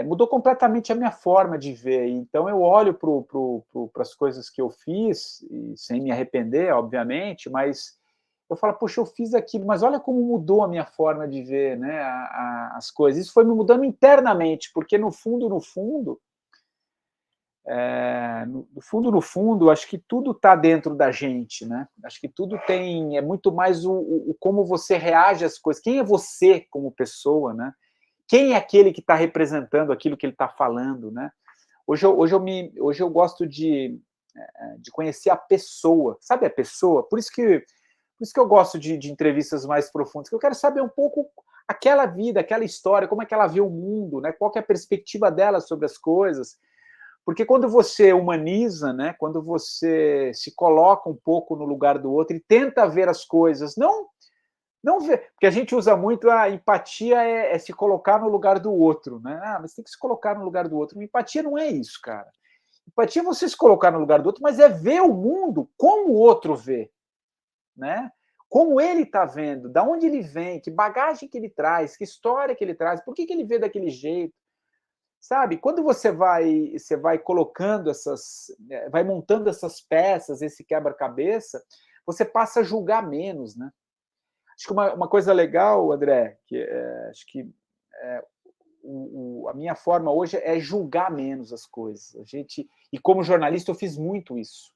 mudou completamente a minha forma de ver. Então eu olho para as coisas que eu fiz, e sem me arrepender, obviamente, mas eu falo, poxa, eu fiz aquilo, mas olha como mudou a minha forma de ver, né, as coisas. Isso foi me mudando internamente, porque no fundo, acho que tudo está dentro da gente, né? Acho que tudo é muito mais o como você reage às coisas. Quem é você como pessoa, né? Quem é aquele que está representando aquilo que ele está falando, né? Hoje eu gosto de conhecer a pessoa, sabe a pessoa? Por isso que eu gosto de entrevistas mais profundas, que eu quero saber um pouco aquela vida, aquela história, como é que ela vê o mundo, né? Qual que é a perspectiva dela sobre as coisas. Porque quando você humaniza, né? Quando você se coloca um pouco no lugar do outro e tenta ver as coisas, não ver, porque a gente usa muito a empatia é se colocar no lugar do outro, né? Mas tem que se colocar no lugar do outro. Empatia não é isso, cara. Empatia é você se colocar no lugar do outro, mas é ver o mundo como o outro vê, né? como ele está vendo, da onde ele vem, que bagagem que ele traz, que história que ele traz, por que ele vê daquele jeito, sabe? Quando você vai colocando vai montando essas peças, esse quebra-cabeça, você passa a julgar menos, né? Acho que uma coisa legal, André, acho que a minha forma hoje é julgar menos as coisas. E como jornalista eu fiz muito isso.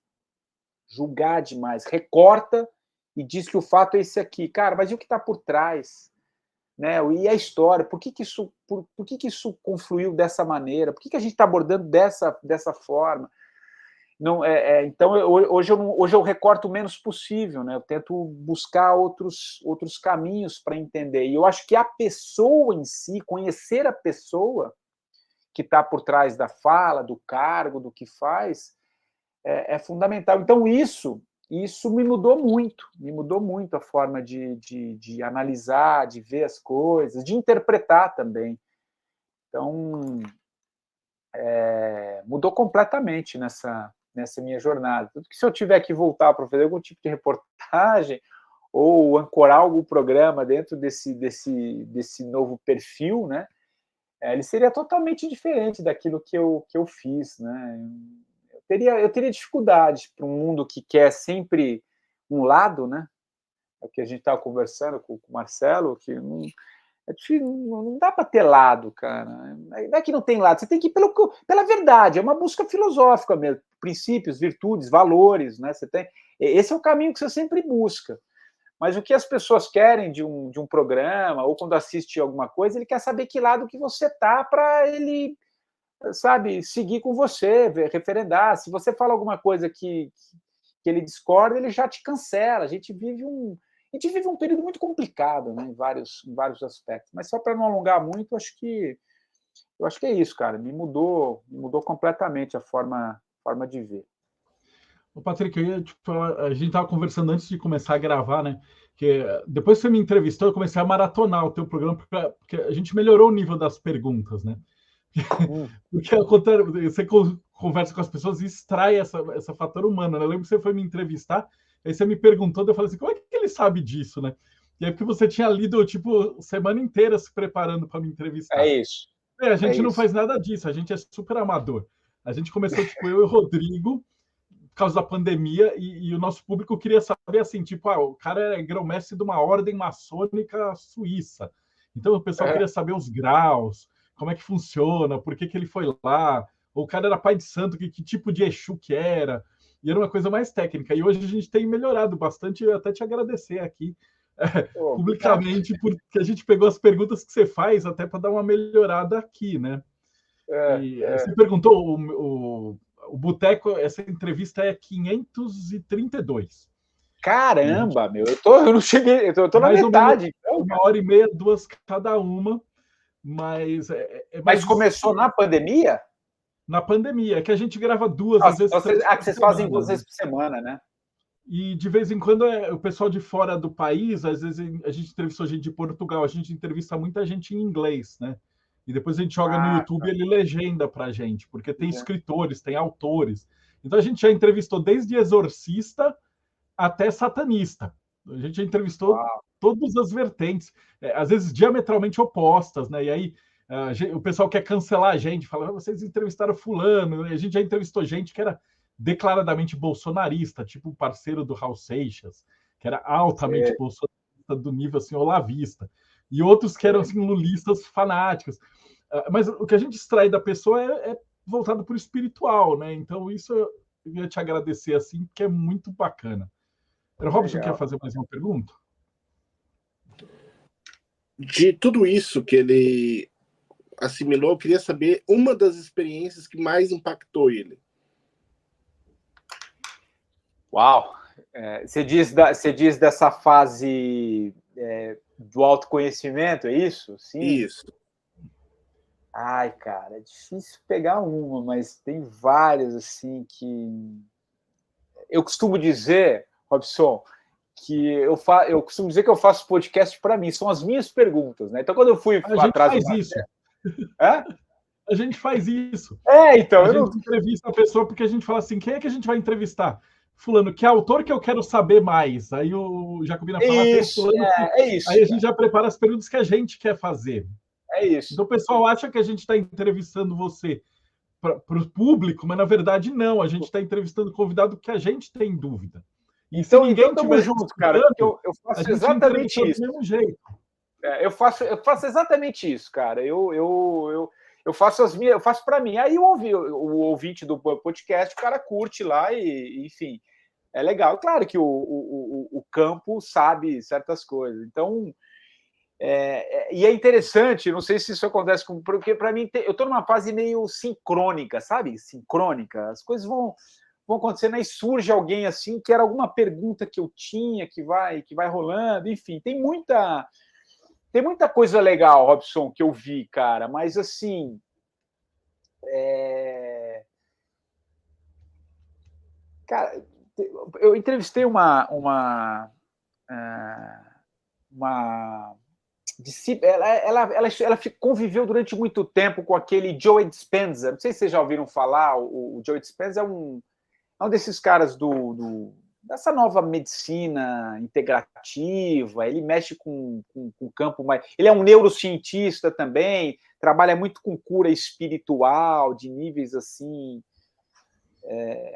Julgar demais. Recorta e diz que o fato é esse aqui. Cara, mas e o que está por trás? Né? E a história? Por que isso confluiu dessa maneira? Por que a gente está abordando dessa forma? Não, então, hoje eu recorto o menos possível, né? Eu tento buscar outros caminhos para entender. E eu acho que a pessoa em si, conhecer a pessoa que está por trás da fala, do cargo, do que faz, é fundamental. Então, isso me mudou muito a forma de analisar, de ver as coisas, de interpretar também. Então, mudou completamente nessa minha jornada. Tanto que se eu tiver que voltar para fazer algum tipo de reportagem ou ancorar algum programa dentro desse novo perfil, né, ele seria totalmente diferente daquilo que eu fiz, né? Eu teria dificuldades para um mundo que quer sempre um lado, né? É o que a gente estava conversando com o Marcelo, que não dá para ter lado, cara. Não é que não tem lado, você tem que ir pela verdade, é uma busca filosófica mesmo, princípios, virtudes, valores, né? Esse é o caminho que você sempre busca. Mas o que as pessoas querem de um programa, ou quando assiste alguma coisa, ele quer saber que lado que você tá para ele, sabe, seguir com você, referendar. Se você fala alguma coisa que ele discorda, ele já te cancela. A gente vive um período muito complicado, né, em vários aspectos. Mas só para não alongar muito, eu acho que é isso, cara. Me mudou completamente a forma de ver. Ô, Patrick, eu ia te falar, a gente estava conversando antes de começar a gravar, né? Que depois que você me entrevistou, eu comecei a maratonar o teu programa, porque a gente melhorou o nível das perguntas, né? Porque ao contrário, você conversa com as pessoas e extrai essa fator humano, né? Eu lembro que você foi me entrevistar, aí você me perguntou, eu falei assim, como é que ele sabe disso, né? E aí porque você tinha lido, tipo, semana inteira se preparando para me entrevistar. É isso. A gente não faz nada disso, a gente é super amador. A gente começou, tipo, eu e o Rodrigo, por causa da pandemia, e o nosso público queria saber, assim, tipo, o cara é grão-mestre de uma ordem maçônica suíça. Então o pessoal queria saber os graus, como é que funciona, por que ele foi lá, ou o cara era pai de santo, que tipo de Exu que era, e era uma coisa mais técnica. E hoje a gente tem melhorado bastante, eu até te agradecer aqui, publicamente, porque a gente pegou as perguntas que você faz até para dar uma melhorada aqui, né? Você perguntou, o Boteco, essa entrevista é 532. Caramba, meu, eu não cheguei, eu tô na metade. Então, 1h30, 2 cada uma, mas... Mas começou na pandemia? Na pandemia, que a gente grava duas, às vezes... que vocês fazem 2 vezes por semana, né? E de vez em quando o pessoal de fora do país, às vezes a gente entrevistou gente de Portugal, a gente entrevista muita gente em inglês, né? E depois a gente joga no YouTube e ele legenda pra gente, porque tem escritores, tem autores. Então a gente já entrevistou desde exorcista até satanista. A gente já entrevistou todas as vertentes, às vezes diametralmente opostas, né? E aí o pessoal quer cancelar a gente, fala, vocês entrevistaram fulano, a gente já entrevistou gente que era declaradamente bolsonarista, tipo o parceiro do Raul Seixas, que era altamente bolsonarista do nível assim, olavista, e outros que eram assim, lulistas fanáticos. Mas o que a gente extrai da pessoa é voltado para o espiritual, né? Então isso eu ia te agradecer assim, porque é muito bacana. Robson, quer fazer mais uma pergunta? De tudo isso que ele assimilou, eu queria saber uma das experiências que mais impactou ele. Uau! Você diz dessa fase do autoconhecimento, é isso? Sim. Isso. Ai, cara, é difícil pegar uma, mas tem várias, assim, que... Eu costumo dizer, Robson, que eu costumo dizer que eu faço podcast para mim, são as minhas perguntas, né? Então, quando eu fui atrás... A gente faz isso. A gente faz isso. Então... A gente entrevista a pessoa porque a gente fala assim, quem é que a gente vai entrevistar? fulano, que autor que eu quero saber mais? Aí o Jacobina fala, tem Isso, fulano que... isso. Aí a gente já prepara as perguntas que a gente quer fazer. É isso. Então o pessoal acha que a gente está entrevistando você para o público, mas na verdade não, a gente está entrevistando o convidado que a gente tem dúvida. E então, se ninguém tamo junto, cara, porque eu faço exatamente isso. Do mesmo jeito. Eu faço exatamente isso, cara. Eu faço as minhas, eu faço para mim. Aí o ouvinte do podcast, o cara curte lá e, enfim, é legal. Claro que o campo sabe certas coisas. Então, e é interessante, não sei se isso acontece, porque para mim, eu estou numa fase meio sincrônica, sabe? Sincrônica. As coisas vão acontecendo, aí surge alguém assim, que era alguma pergunta que eu tinha, que vai rolando, enfim, tem muita coisa legal, Robson, que eu vi, cara, mas assim. Cara, eu entrevistei uma ela conviveu durante muito tempo com aquele Joe Dispenza. Não sei se vocês já ouviram falar. O Joe Dispenza é um desses caras dessa nova medicina integrativa. Ele mexe com o campo mais. Ele é um neurocientista também, trabalha muito com cura espiritual, de níveis assim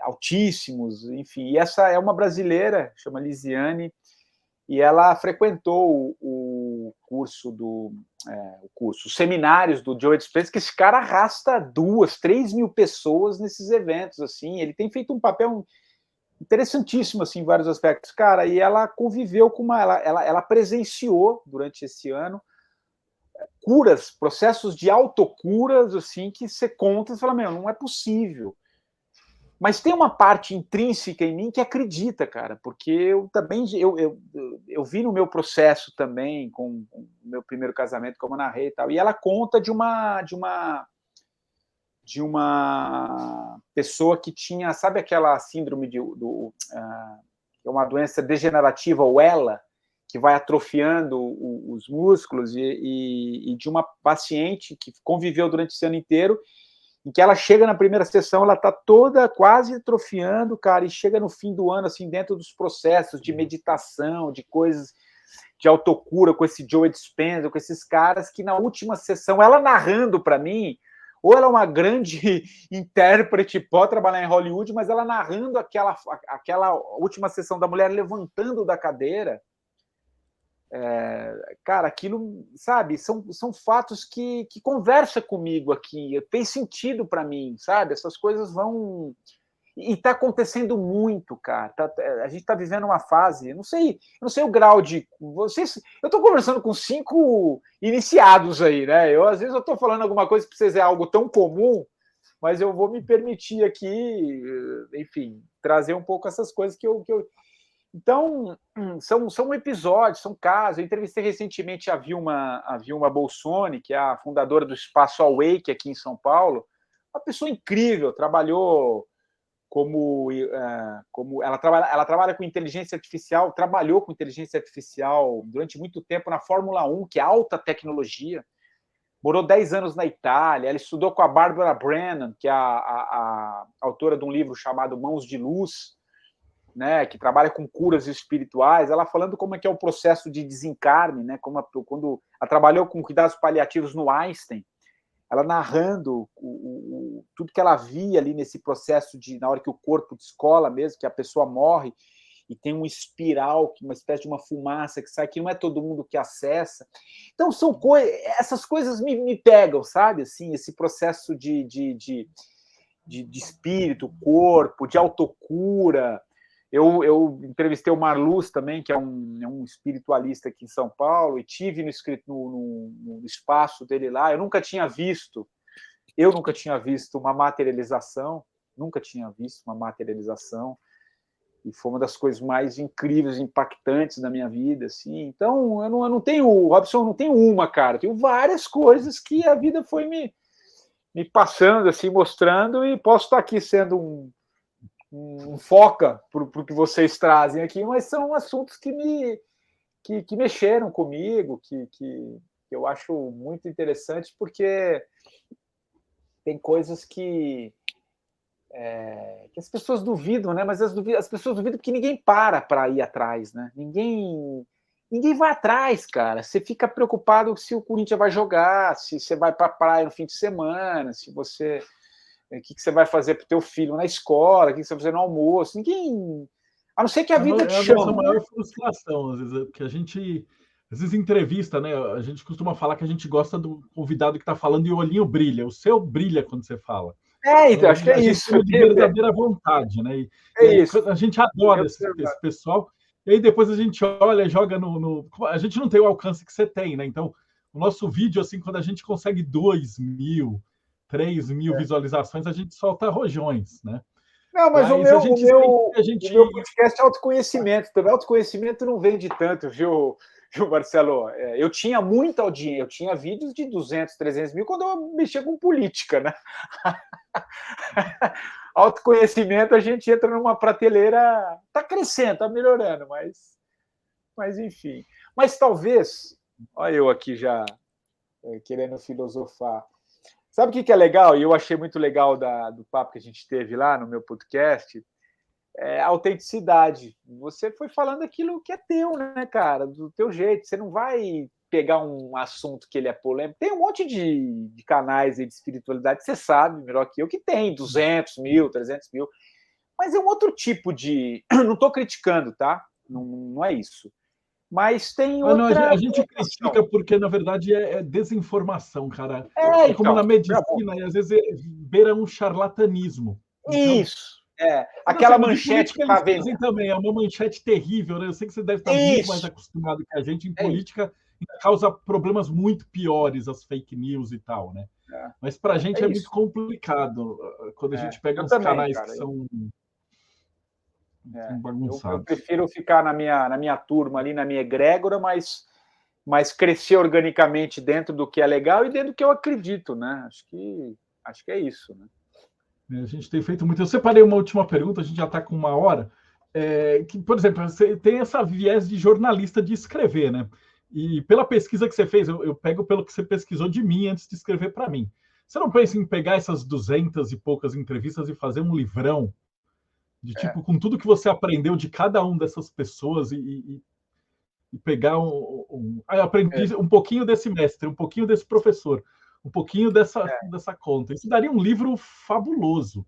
altíssimos, enfim. E essa é uma brasileira, chama Lisiane, e ela frequentou o curso os seminários do Joe Dispenza, que esse cara arrasta 2-3 mil pessoas nesses eventos, assim. Ele tem feito um papel interessantíssimo, assim, em vários aspectos, cara. E ela conviveu com ela presenciou durante esse ano curas, processos de autocuras, assim, que você conta e fala, meu, não é possível. Mas tem uma parte intrínseca em mim que acredita, cara, porque eu também eu vi no meu processo também com o meu primeiro casamento, como eu narrei e tal, e ela conta de uma pessoa que tinha, sabe aquela síndrome é uma doença degenerativa, ou ELA, que vai atrofiando os músculos, e de uma paciente que conviveu durante esse ano inteiro, em que ela chega na primeira sessão, ela está toda quase atrofiando, cara, e chega no fim do ano, assim, dentro dos processos de meditação, de coisas de autocura, com esse Joe Dispenza, com esses caras, que na última sessão, ela narrando para mim, ou ela é uma grande intérprete, pode trabalhar em Hollywood, mas ela narrando aquela última sessão da mulher levantando da cadeira, cara, aquilo, sabe, são fatos que conversam comigo aqui, tem sentido para mim, sabe? Essas coisas vão... E está acontecendo muito, cara. A gente está vivendo uma fase, não sei o grau de... Vocês, eu estou conversando com 5 iniciados aí, né? Às vezes eu estou falando alguma coisa que para vocês é algo tão comum, mas eu vou me permitir aqui, enfim, trazer um pouco essas coisas que eu... Então, são episódios, são casos. Eu entrevistei recentemente a Vilma Bolsoni, que é a fundadora do Espaço Awake aqui em São Paulo. Uma pessoa incrível, trabalhou como ela trabalha com inteligência artificial, trabalhou com inteligência artificial durante muito tempo na Fórmula 1, que é alta tecnologia. Morou 10 anos na Itália. Ela estudou com a Barbara Brennan, que é a autora de um livro chamado Mãos de Luz, né, que trabalha com curas espirituais, ela falando como é que é o processo de desencarne, né, quando ela trabalhou com cuidados paliativos no Einstein, ela narrando tudo que ela via ali nesse processo na hora que o corpo descola mesmo, que a pessoa morre, e tem um espiral, uma espécie de uma fumaça que sai, que não é todo mundo que acessa. Então, essas coisas me pegam, sabe? Assim, esse processo de espírito, corpo, de autocura. Eu entrevistei o Marluz também, que é um espiritualista aqui em São Paulo, e tive no espaço dele lá. Eu nunca tinha visto uma materialização, e foi uma das coisas mais incríveis, impactantes da minha vida, assim. Então, eu não tenho, Robson, eu não tenho uma, cara, eu tenho várias coisas que a vida foi me passando, assim, mostrando, e posso estar aqui sendo um foca para o que vocês trazem aqui, mas são assuntos que mexeram comigo, que eu acho muito interessante, porque tem coisas que que as pessoas duvidam, né? Mas as pessoas duvidam porque ninguém para ir atrás, né? Ninguém vai atrás, cara. Você fica preocupado se o Corinthians vai jogar, se você vai para a praia no fim de semana, se você... O que você vai fazer para o teu filho na escola, o que você vai fazer no almoço. Ninguém... A não ser que a vida te chame. É a nossa maior frustração, às vezes, porque a gente... Às vezes entrevista, né? A gente costuma falar que a gente gosta do convidado que está falando e o olhinho brilha. O seu brilha quando você fala. Então, acho que é isso. De verdadeira vontade, né? Isso. A gente adora esse pessoal. E aí depois a gente olha, joga no... A gente não tem o alcance que você tem, né? Então, o nosso vídeo, assim, quando a gente consegue 2.000, 3.000 visualizações, a gente solta rojões, né? Não, mas o meu podcast é autoconhecimento. Também autoconhecimento não vende tanto, viu, Marcelo? Eu tinha muita audiência, eu tinha vídeos de 200, 300 mil quando eu mexia com política, né? Autoconhecimento, a gente entra numa prateleira... Está crescendo, está melhorando, mas enfim. Mas talvez... Olha eu aqui já querendo filosofar. Sabe o que é legal? E eu achei muito legal do papo que a gente teve lá no meu podcast, a autenticidade. Você foi falando aquilo que é teu, né, cara? Do teu jeito. Você não vai pegar um assunto que ele é polêmico. Tem um monte de canais aí de espiritualidade que você sabe melhor que eu, que tem 200 mil, 300 mil. Mas é um outro tipo de... Não estou criticando, tá? Não é isso. Mas tem outra... A gente critica porque, na verdade, é desinformação, cara. Então, como na medicina, e às vezes beira um charlatanismo. Isso. Aquela manchete que está vendo. Também é uma manchete terrível, né? Eu sei que você deve estar muito mais acostumado que a gente em política, causa problemas muito piores as fake news e tal, né? Mas para a gente é muito complicado quando a gente pega uns canais que são... Eu prefiro ficar na minha turma ali, na minha egrégora, mas crescer organicamente dentro do que é legal e dentro do que eu acredito, né? Acho que é isso, né? A gente tem feito muito. Eu separei uma última pergunta, a gente já está com 1 hora. Que, por exemplo, você tem essa viés de jornalista de escrever, né? E pela pesquisa que você fez, eu pego pelo que você pesquisou de mim antes de escrever para mim. Você não pensa em pegar essas 200 e poucas entrevistas e fazer um livrão de tipo, com tudo que você aprendeu de cada uma dessas pessoas e pegar eu aprendi um pouquinho desse mestre, um pouquinho desse professor, um pouquinho dessa conta. Isso daria um livro fabuloso.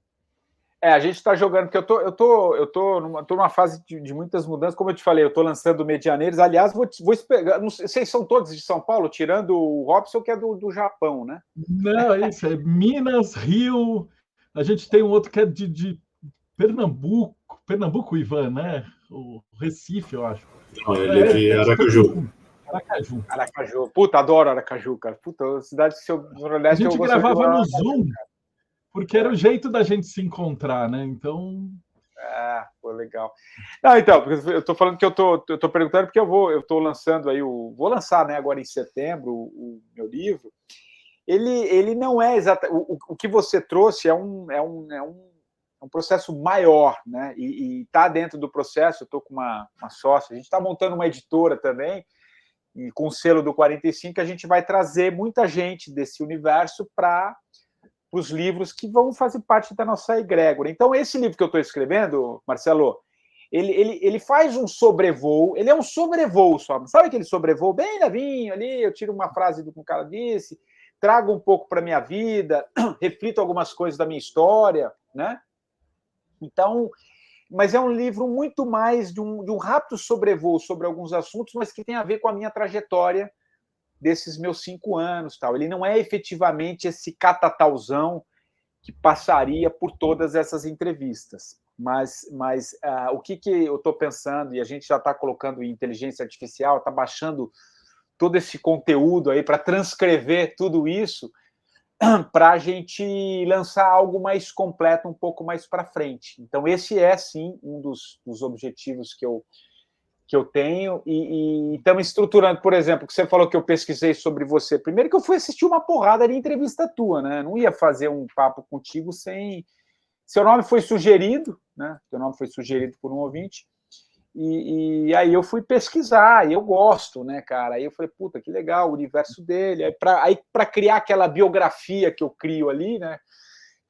A gente está jogando, porque eu tô numa fase de muitas mudanças, como eu te falei, eu estou lançando Medianeiros. Aliás, vou pegar, não sei se são todos de São Paulo, tirando o Robson, que é do Japão, né? Não, é isso, é Minas, Rio, a gente tem um outro que é de Pernambuco, Ivan, né? O Recife, eu acho. Não, ele é de Aracaju. Aracaju. Puta, adoro Aracaju, cara. Puta, cidade que eu Nordeste. A gente gravava no Zoom, porque era o jeito da gente se encontrar, né? Então... pô, legal. Não, então, eu tô falando que eu tô perguntando porque eu tô lançando aí vou lançar, né, agora em setembro, o meu livro. Ele não é exatamente... O que você trouxe é um processo maior, né? E está dentro do processo. Eu estou com uma sócia, a gente está montando uma editora também, e com o selo do 45, a gente vai trazer muita gente desse universo para os livros que vão fazer parte da nossa egrégora. Então, esse livro que eu estou escrevendo, Marcelo, ele faz um sobrevoo, ele é um sobrevoo só, sabe aquele sobrevoo bem levinho ali, eu tiro uma frase do que o cara disse, trago um pouco para a minha vida, reflito algumas coisas da minha história, né? Então, mas é um livro muito mais de um rápido sobrevoo sobre alguns assuntos, mas que tem a ver com a minha trajetória desses meus 5 anos. Tal. Ele não é efetivamente esse catatauzão que passaria por todas essas entrevistas. Mas o que eu estou pensando, e a gente já está colocando em inteligência artificial, está baixando todo esse conteúdo aí para transcrever tudo isso, para a gente lançar algo mais completo um pouco mais para frente. Então, esse é, sim, um dos objetivos que eu tenho, e estamos estruturando, por exemplo, que você falou que eu pesquisei sobre você. Primeiro que eu fui assistir uma porrada de entrevista tua, né? Não ia fazer um papo contigo sem... Seu nome foi sugerido, né? Seu nome foi sugerido por um ouvinte, e aí eu fui pesquisar, e eu gosto, né, cara? Aí eu falei, puta, que legal o universo dele. Aí para criar aquela biografia que eu crio ali, né?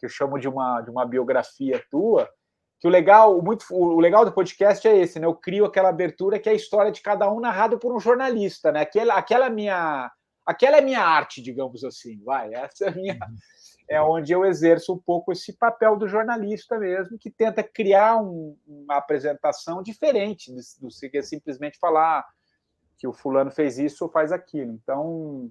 que eu chamo de uma biografia tua, que o legal do podcast é esse, né? Eu crio aquela abertura que é a história de cada um narrado por um jornalista, né? Aquela é minha arte, digamos assim, vai. Essa é onde eu exerço um pouco esse papel do jornalista mesmo, que tenta criar uma apresentação diferente do que simplesmente falar que o fulano fez isso ou faz aquilo. Então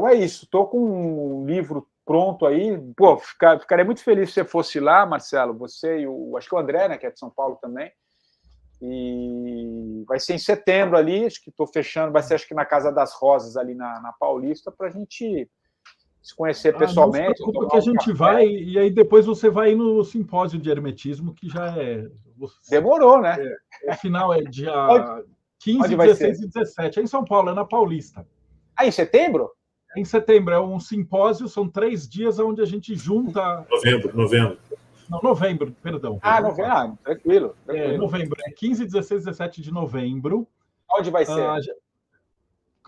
é isso. Estou com um livro pronto aí. Pô, ficaria muito feliz se você fosse lá, Marcelo, você e acho que o André, né, que é de São Paulo também. E vai ser em setembro ali, acho que estou fechando, vai ser acho que na Casa das Rosas, ali na Paulista, para a gente se conhecer pessoalmente. Não se preocupa que a gente vai, e aí depois você vai no simpósio de hermetismo, que já é... Demorou, né? O final é dia 15, onde 16 e 17. É em São Paulo, é na Paulista. Em setembro? Em setembro, é um simpósio, são 3 dias onde a gente junta... Novembro. Não, novembro, perdão. Novembro, tranquilo. Novembro, é 15, 16 e 17 de novembro. Onde vai ser?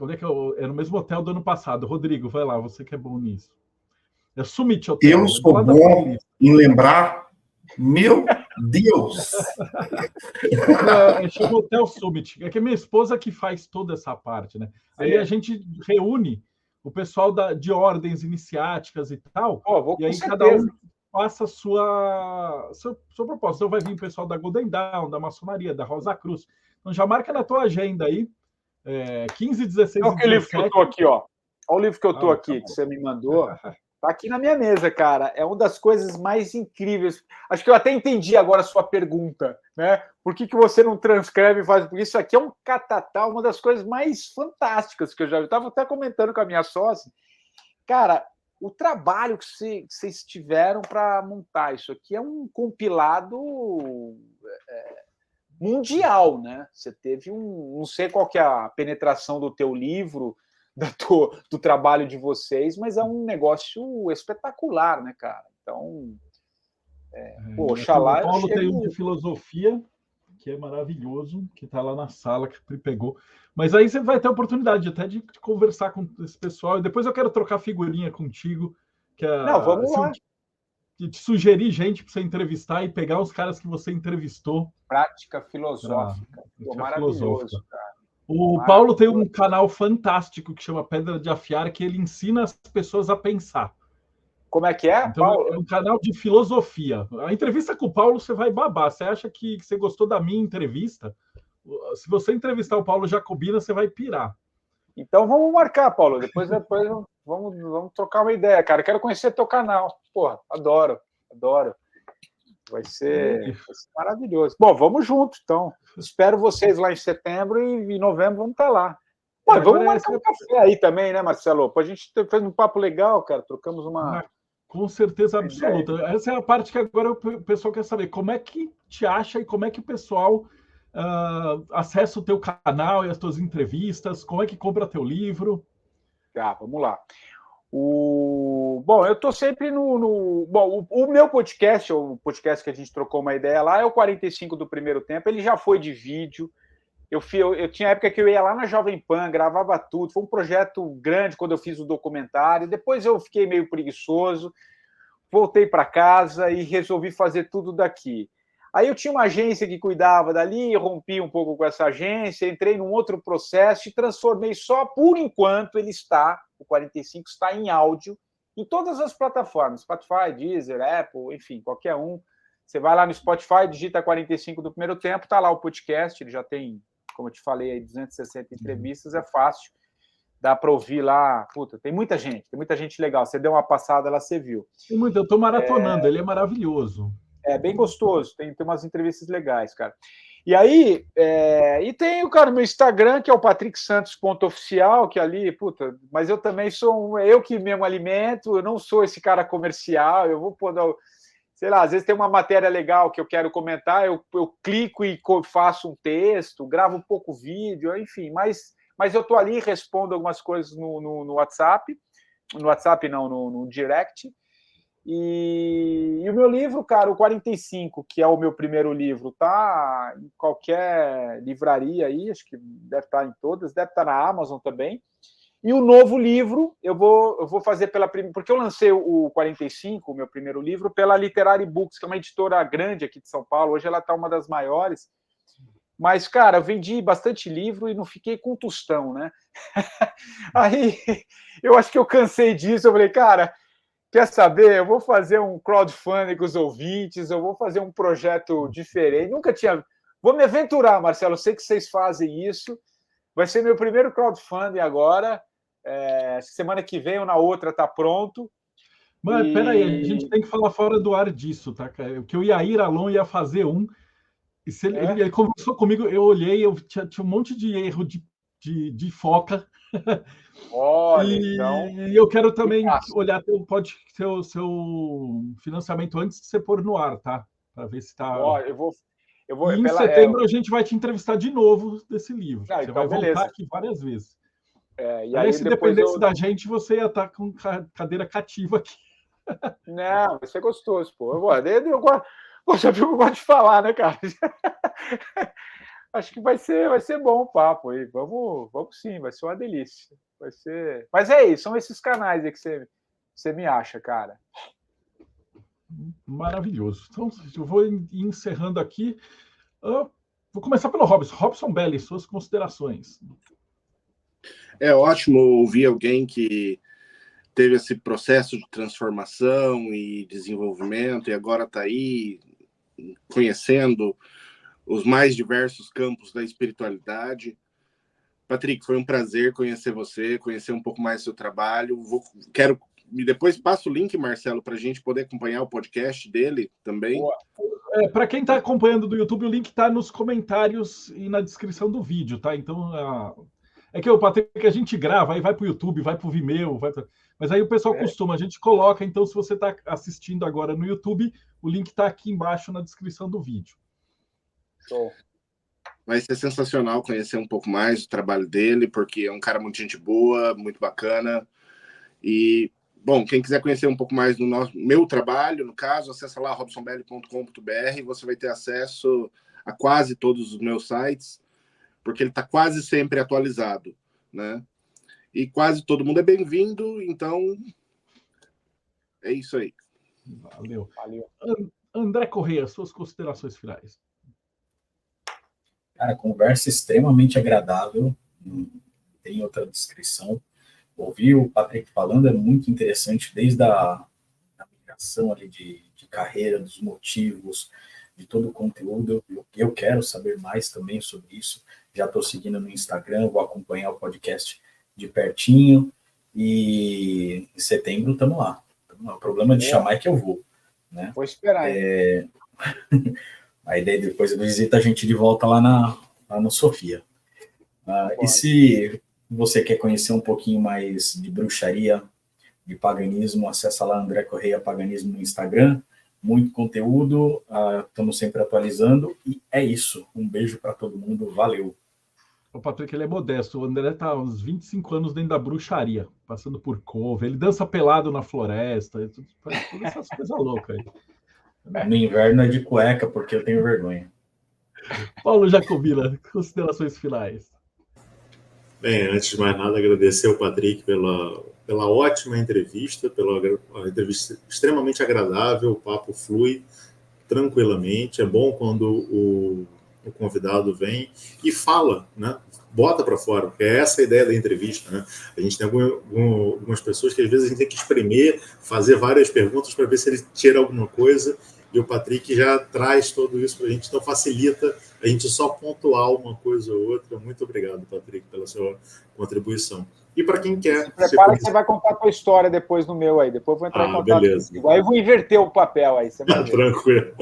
Onde é que é no mesmo hotel do ano passado. Rodrigo, vai lá, você que é bom nisso. É Summit Hotel. Eu sou bom em lembrar. Meu Deus! Chama Hotel Summit. É que minha esposa que faz toda essa parte, né? Aí a gente reúne o pessoal de ordens iniciáticas e tal, e aí cada um faça a sua proposta. Então vai vir o pessoal da Golden Dawn, da maçonaria, da Rosa Cruz. Então já marca na tua agenda aí, 15, 16 e 17. Olha o livro que eu tô aqui, ó. Olha o livro que eu tô aqui, que você me mandou. Tá aqui na minha mesa, cara. É uma das coisas mais incríveis. Acho que eu até entendi agora a sua pergunta, né? Por que você não transcreve e faz? Porque isso aqui é um catatá, uma das coisas mais fantásticas que eu já vi. Eu estava até comentando com a minha sócia. Cara, o trabalho que vocês tiveram para montar isso aqui é um compilado mundial, né? Você teve não sei qual que é a penetração do teu livro, do trabalho de vocês, mas é um negócio espetacular, né, cara? Então, oxalá... O Paulo tem um de filosofia, que é maravilhoso, que está lá na sala, que ele pegou. Mas aí você vai ter a oportunidade até de conversar com esse pessoal, e depois eu quero trocar figurinha contigo, vamos lá. De te sugerir gente para você entrevistar e pegar os caras que você entrevistou. Prática filosófica. Maravilhoso, cara. O Paulo tem um canal fantástico que chama Pedra de Afiar, que ele ensina as pessoas a pensar. Como é que é, então, Paulo? É um canal de filosofia. A entrevista com o Paulo, você vai babar. Você acha que você gostou da minha entrevista? Se você entrevistar o Paulo Jacobina, você vai pirar. Então, vamos marcar, Paulo. Depois vamos trocar uma ideia, cara. Quero conhecer teu canal. Porra, adoro. Vai ser maravilhoso. Bom, vamos junto, então. Espero vocês lá em setembro e em novembro vamos estar lá. Pô, vamos marcar um café aí também, né, Marcelo? A gente fez um papo legal, cara. Trocamos uma... Com certeza absoluta. Essa é a parte que agora o pessoal quer saber. Como é que te acha e como é que o pessoal acessa o teu canal e as tuas entrevistas? Como é que compra teu livro? Vamos lá. Bom, eu estou sempre Bom, o meu podcast, o podcast que a gente trocou uma ideia lá, é o 45 do Primeiro Tempo. Ele já foi de vídeo. Eu tinha época que eu ia lá na Jovem Pan, gravava tudo. Foi um projeto grande quando eu fiz o documentário. Depois eu fiquei meio preguiçoso, voltei para casa e resolvi fazer tudo daqui. Aí eu tinha uma agência que cuidava dali, rompi um pouco com essa agência, entrei num outro processo e transformei só, por enquanto, o 45 está em áudio, em todas as plataformas, Spotify, Deezer, Apple, enfim, qualquer um. Você vai lá no Spotify, digita 45 do Primeiro Tempo, está lá o podcast, ele já tem, como eu te falei, aí 260 entrevistas, é fácil, dá para ouvir lá. Puta, tem muita gente legal. Você deu uma passada lá, você viu. Tem muito, eu estou maratonando, ele é maravilhoso. É bem gostoso, tem umas entrevistas legais, cara. E aí, e tem o meu Instagram, que é o patricksantos.oficial, que ali, puta, mas eu também sou eu que mesmo alimento, eu não sou esse cara comercial, eu vou pôr, sei lá, às vezes tem uma matéria legal que eu quero comentar, eu clico e faço um texto, gravo um pouco vídeo, enfim, mas eu tô ali, respondo algumas coisas no WhatsApp, no direct. E o meu livro, cara, o 45, que é o meu primeiro livro, tá em qualquer livraria aí, acho que deve estar em todas, deve estar na Amazon também. E o novo livro, eu vou fazer porque eu lancei o 45, o meu primeiro livro, pela Literary Books, que é uma editora grande aqui de São Paulo. Hoje ela está uma das maiores. Mas, cara, eu vendi bastante livro e não fiquei com tostão, né? Aí, eu acho que eu cansei disso. Eu falei, cara, quer saber? Eu vou fazer um crowdfunding com os ouvintes, eu vou fazer um projeto diferente. Nunca tinha... Vou me aventurar, Marcelo. Eu sei que vocês fazem isso. Vai ser meu primeiro crowdfunding agora. Semana que vem ou na outra tá pronto. Mas peraí, a gente tem que falar fora do ar disso, tá, cara? Que o Yair Alon ia fazer um. E se ele conversou comigo, eu olhei, eu tinha um monte de erro de foca. Olha, e eu quero também olhar seu financiamento antes de você pôr no ar, tá? Para ver se tá. E em setembro a gente vai te entrevistar de novo desse livro. Você então, vai voltar aqui várias vezes. Aí, se dependesse da gente, você ia estar com cadeira cativa aqui. Não, vai ser gostoso, pô. Eu gosto de falar, né, cara? Acho que vai ser bom o papo aí. Vamos sim, vai ser uma delícia. Vai ser... Mas é isso, são esses canais aí que você me acha, cara. Maravilhoso. Então, eu vou encerrando aqui. Vou começar pelo Robson. Robson Belli, suas considerações. É ótimo ouvir alguém que teve esse processo de transformação e desenvolvimento e agora está aí conhecendo os mais diversos campos da espiritualidade. Patrick, foi um prazer conhecer você, conhecer um pouco mais do seu trabalho. Depois passa o link, Marcelo, para a gente poder acompanhar o podcast dele também. Para quem está acompanhando do YouTube, o link está nos comentários e na descrição do vídeo, tá? Então, é que o Patrick, a gente grava, aí vai para o YouTube, vai para o Vimeo, mas aí o pessoal costuma, a gente coloca. Então, se você está assistindo agora no YouTube, o link está aqui embaixo na descrição do vídeo. Show. Vai ser sensacional conhecer um pouco mais do trabalho dele, porque é um cara muito gente boa, muito bacana. E, bom, quem quiser conhecer um pouco mais do meu trabalho, no caso, acessa lá robsonbelli.com.br, você vai ter acesso a quase todos os meus sites, porque ele está quase sempre atualizado, né? E quase todo mundo é bem-vindo, então é isso aí. Valeu. André Corrêa, suas considerações finais. Cara, conversa extremamente agradável, não tem outra descrição. Ouvir o Patrick falando é muito interessante, desde a migração ali de carreira, dos motivos, de todo o conteúdo. Eu quero saber mais também sobre isso. Já estou seguindo no Instagram, vou acompanhar o podcast de pertinho. E em setembro estamos lá. O problema de chamar é que eu vou. Né? Vou esperar. Aí daí depois visita a gente de volta lá no Sofia. E se você quer conhecer um pouquinho mais de bruxaria, de paganismo, acessa lá André Corrêa Paganismo no Instagram. Muito conteúdo, estamos sempre atualizando. E é isso. Um beijo para todo mundo. Valeu. O Patrick, ele é modesto. O André está há uns 25 anos dentro da bruxaria, passando por couve. Ele dança pelado na floresta. Todas essas coisas loucas aí. No inverno é de cueca, porque eu tenho vergonha. Paulo Jacobina, considerações finais. Bem, antes de mais nada, agradecer ao Patrick pela ótima entrevista, pela entrevista extremamente agradável, o papo flui tranquilamente. É bom quando o convidado vem e fala, né? Bota para fora, porque é essa a ideia da entrevista, né? A gente tem algumas pessoas que às vezes a gente tem que espremer, fazer várias perguntas para ver se ele tira alguma coisa, e o Patrick já traz tudo isso para a gente, então facilita a gente só pontuar uma coisa ou outra. Muito obrigado, Patrick, pela sua contribuição. E para quem quer... Prepara que você vai contar a tua história depois no meu aí, depois eu vou entrar em contato contigo. Aí eu vou inverter o papel aí, você vai ver. Tranquilo.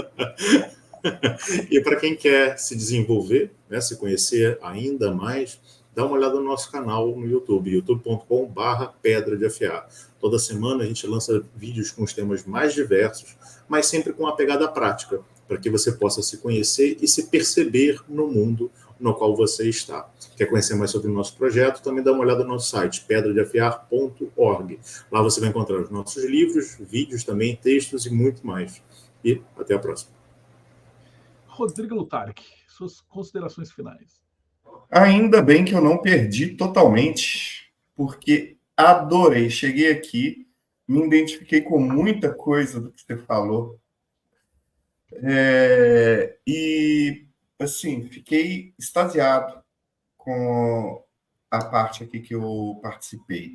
E para quem quer se desenvolver, né, se conhecer ainda mais, dá uma olhada no nosso canal no YouTube, youtube.com/Pedra de Afiar. Toda semana a gente lança vídeos com os temas mais diversos, mas sempre com uma pegada prática, para que você possa se conhecer e se perceber no mundo no qual você está. Quer conhecer mais sobre o nosso projeto? Também dá uma olhada no nosso site, pedradeafiar.org. Lá você vai encontrar os nossos livros, vídeos também, textos e muito mais. E até a próxima. Rodrigo Lutarque, suas considerações finais. Ainda bem que eu não perdi totalmente porque adorei. Cheguei aqui, me identifiquei com muita coisa do que você falou. E, assim, fiquei extasiado com a parte aqui que eu participei.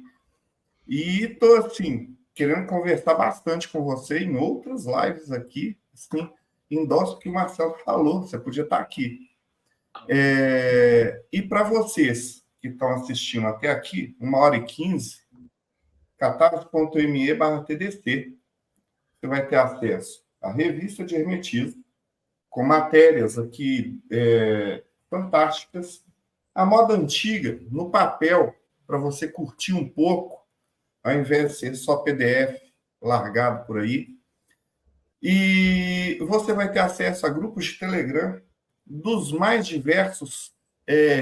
E estou, assim, querendo conversar bastante com você em outras lives aqui. Assim, endosso o que o Marcelo falou, você podia estar aqui. E para vocês que estão assistindo até aqui, 1h15, catarse.me/TDC, você vai ter acesso à revista de hermetismo, com matérias aqui fantásticas, a moda antiga, no papel, para você curtir um pouco, ao invés de ser só PDF largado por aí. E você vai ter acesso a grupos de Telegram dos mais diversos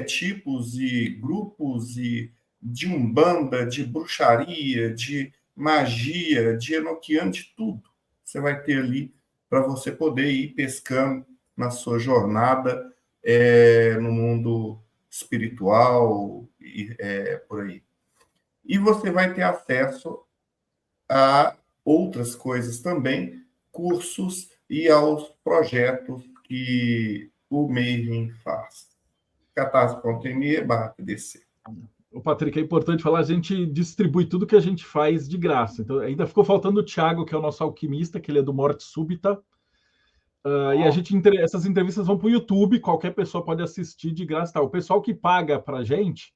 tipos e grupos, e de umbanda, de bruxaria, de magia, de enoquiano, de tudo. Você vai ter ali para você poder ir pescando na sua jornada no mundo espiritual e por aí. E você vai ter acesso a outras coisas também, cursos e aos projetos que o Mayhem faz. catarse.me/TDC. O Patrick, é importante falar, a gente distribui tudo que a gente faz de graça. Então, ainda ficou faltando o Thiago, que é o nosso alquimista, que ele é do Morte Súbita. E essas entrevistas vão para o YouTube, qualquer pessoa pode assistir de graça. Tá? O pessoal que paga para a gente,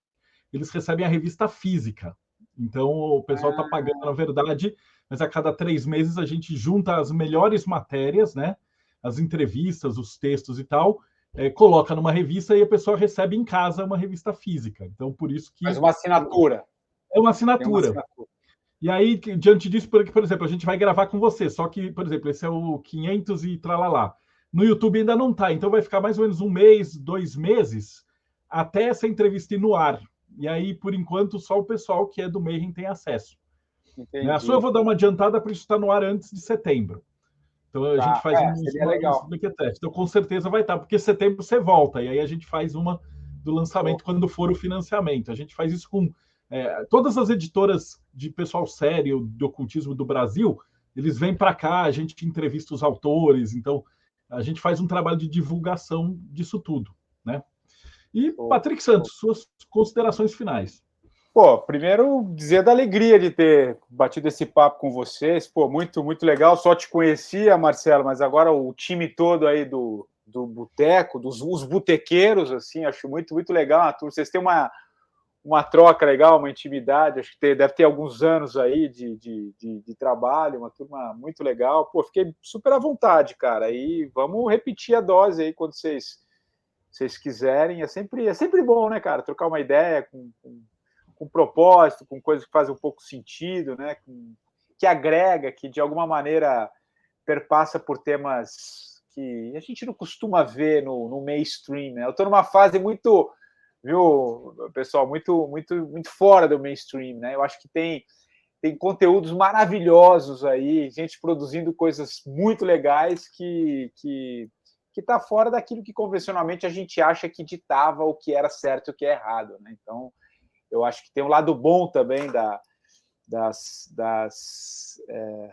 eles recebem a revista física. Então, o pessoal está pagando, na verdade, mas a cada 3 meses a gente junta as melhores matérias, né? As entrevistas, os textos e tal, coloca numa revista e a pessoa recebe em casa uma revista física. Então, por isso que... Mas uma assinatura. É uma assinatura. E aí, diante disso, por exemplo, a gente vai gravar com você, só que, por exemplo, esse é o 500 e tralalá. No YouTube ainda não está, então vai ficar mais ou menos 1 mês, 2 meses, até essa entrevista ir no ar. E aí, por enquanto, só o pessoal que é do Mayhem tem acesso. A sua eu vou dar uma adiantada para isso estar no ar antes de setembro. Então a gente faz legal. Então com certeza vai estar, porque setembro você volta, e aí a gente faz uma do lançamento quando for o financiamento. A gente faz isso com todas as editoras de pessoal sério do ocultismo do Brasil, eles vêm para cá, a gente entrevista os autores, então a gente faz um trabalho de divulgação disso tudo, né? E, Patrick Santos, suas considerações finais. Primeiro, dizer da alegria de ter batido esse papo com vocês. muito, muito legal. Só te conhecia, Marcelo, mas agora o time todo aí do boteco, os botequeiros, assim, acho muito, muito legal. Vocês têm uma troca legal, uma intimidade, acho que deve ter alguns anos aí de trabalho, uma turma muito legal. Fiquei super à vontade, cara. E vamos repetir a dose aí quando vocês quiserem. É sempre bom, né, cara? Trocar uma ideia com propósito, com coisas que fazem um pouco sentido, né? Que agrega, que de alguma maneira perpassa por temas que a gente não costuma ver no mainstream, né? Eu estou numa fase muito, viu, pessoal, muito, muito, muito fora do mainstream, né? Eu acho que tem conteúdos maravilhosos aí, gente produzindo coisas muito legais que está fora daquilo que convencionalmente a gente acha que ditava o que era certo e o que é errado, né? Então, eu acho que tem um lado bom também das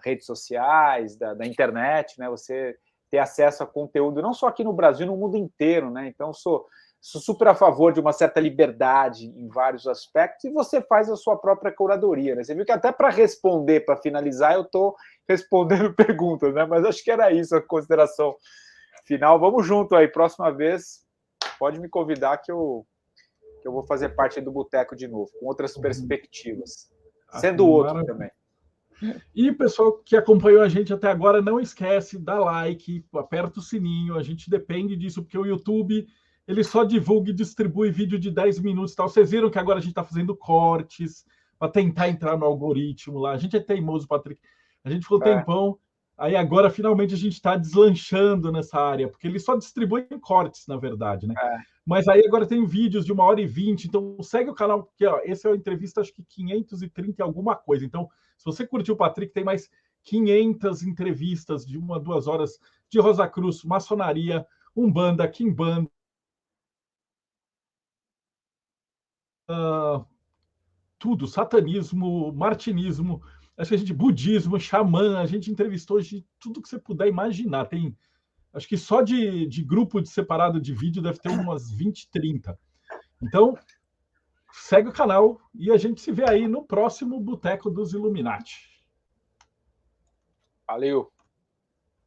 redes sociais, da internet, né? Você ter acesso a conteúdo, não só aqui no Brasil, no mundo inteiro, né? Então, sou super a favor de uma certa liberdade em vários aspectos, e você faz a sua própria curadoria, né? Você viu que até para responder, para finalizar, eu estou respondendo perguntas, né? Mas acho que era isso a consideração final. Vamos junto aí, próxima vez, pode me convidar que eu vou fazer parte do Boteco de novo, com outras perspectivas, sendo outro também. E pessoal que acompanhou a gente até agora, não esquece, dá like, aperta o sininho, a gente depende disso, porque o YouTube, ele só divulga e distribui vídeo de 10 minutos e tal. Vocês viram que agora a gente está fazendo cortes para tentar entrar no algoritmo lá. A gente é teimoso, Patrick. A gente ficou tempão, aí agora finalmente a gente está deslanchando nessa área, porque ele só distribui em cortes, na verdade, né? Mas aí agora tem vídeos de 1h20, então segue o canal, porque esse é uma entrevista, acho que 530 e alguma coisa. Então, se você curtiu o Patrick, tem mais 500 entrevistas de 1 a 2 horas de Rosa Cruz, maçonaria, umbanda, quimbanda, tudo, satanismo, martinismo, acho que a gente, budismo, xamã, a gente entrevistou hoje tudo que você puder imaginar. Tem, acho que só de grupo separado de vídeo deve ter umas 20, 30. Então, segue o canal e a gente se vê aí no próximo Boteco dos Illuminati. Valeu!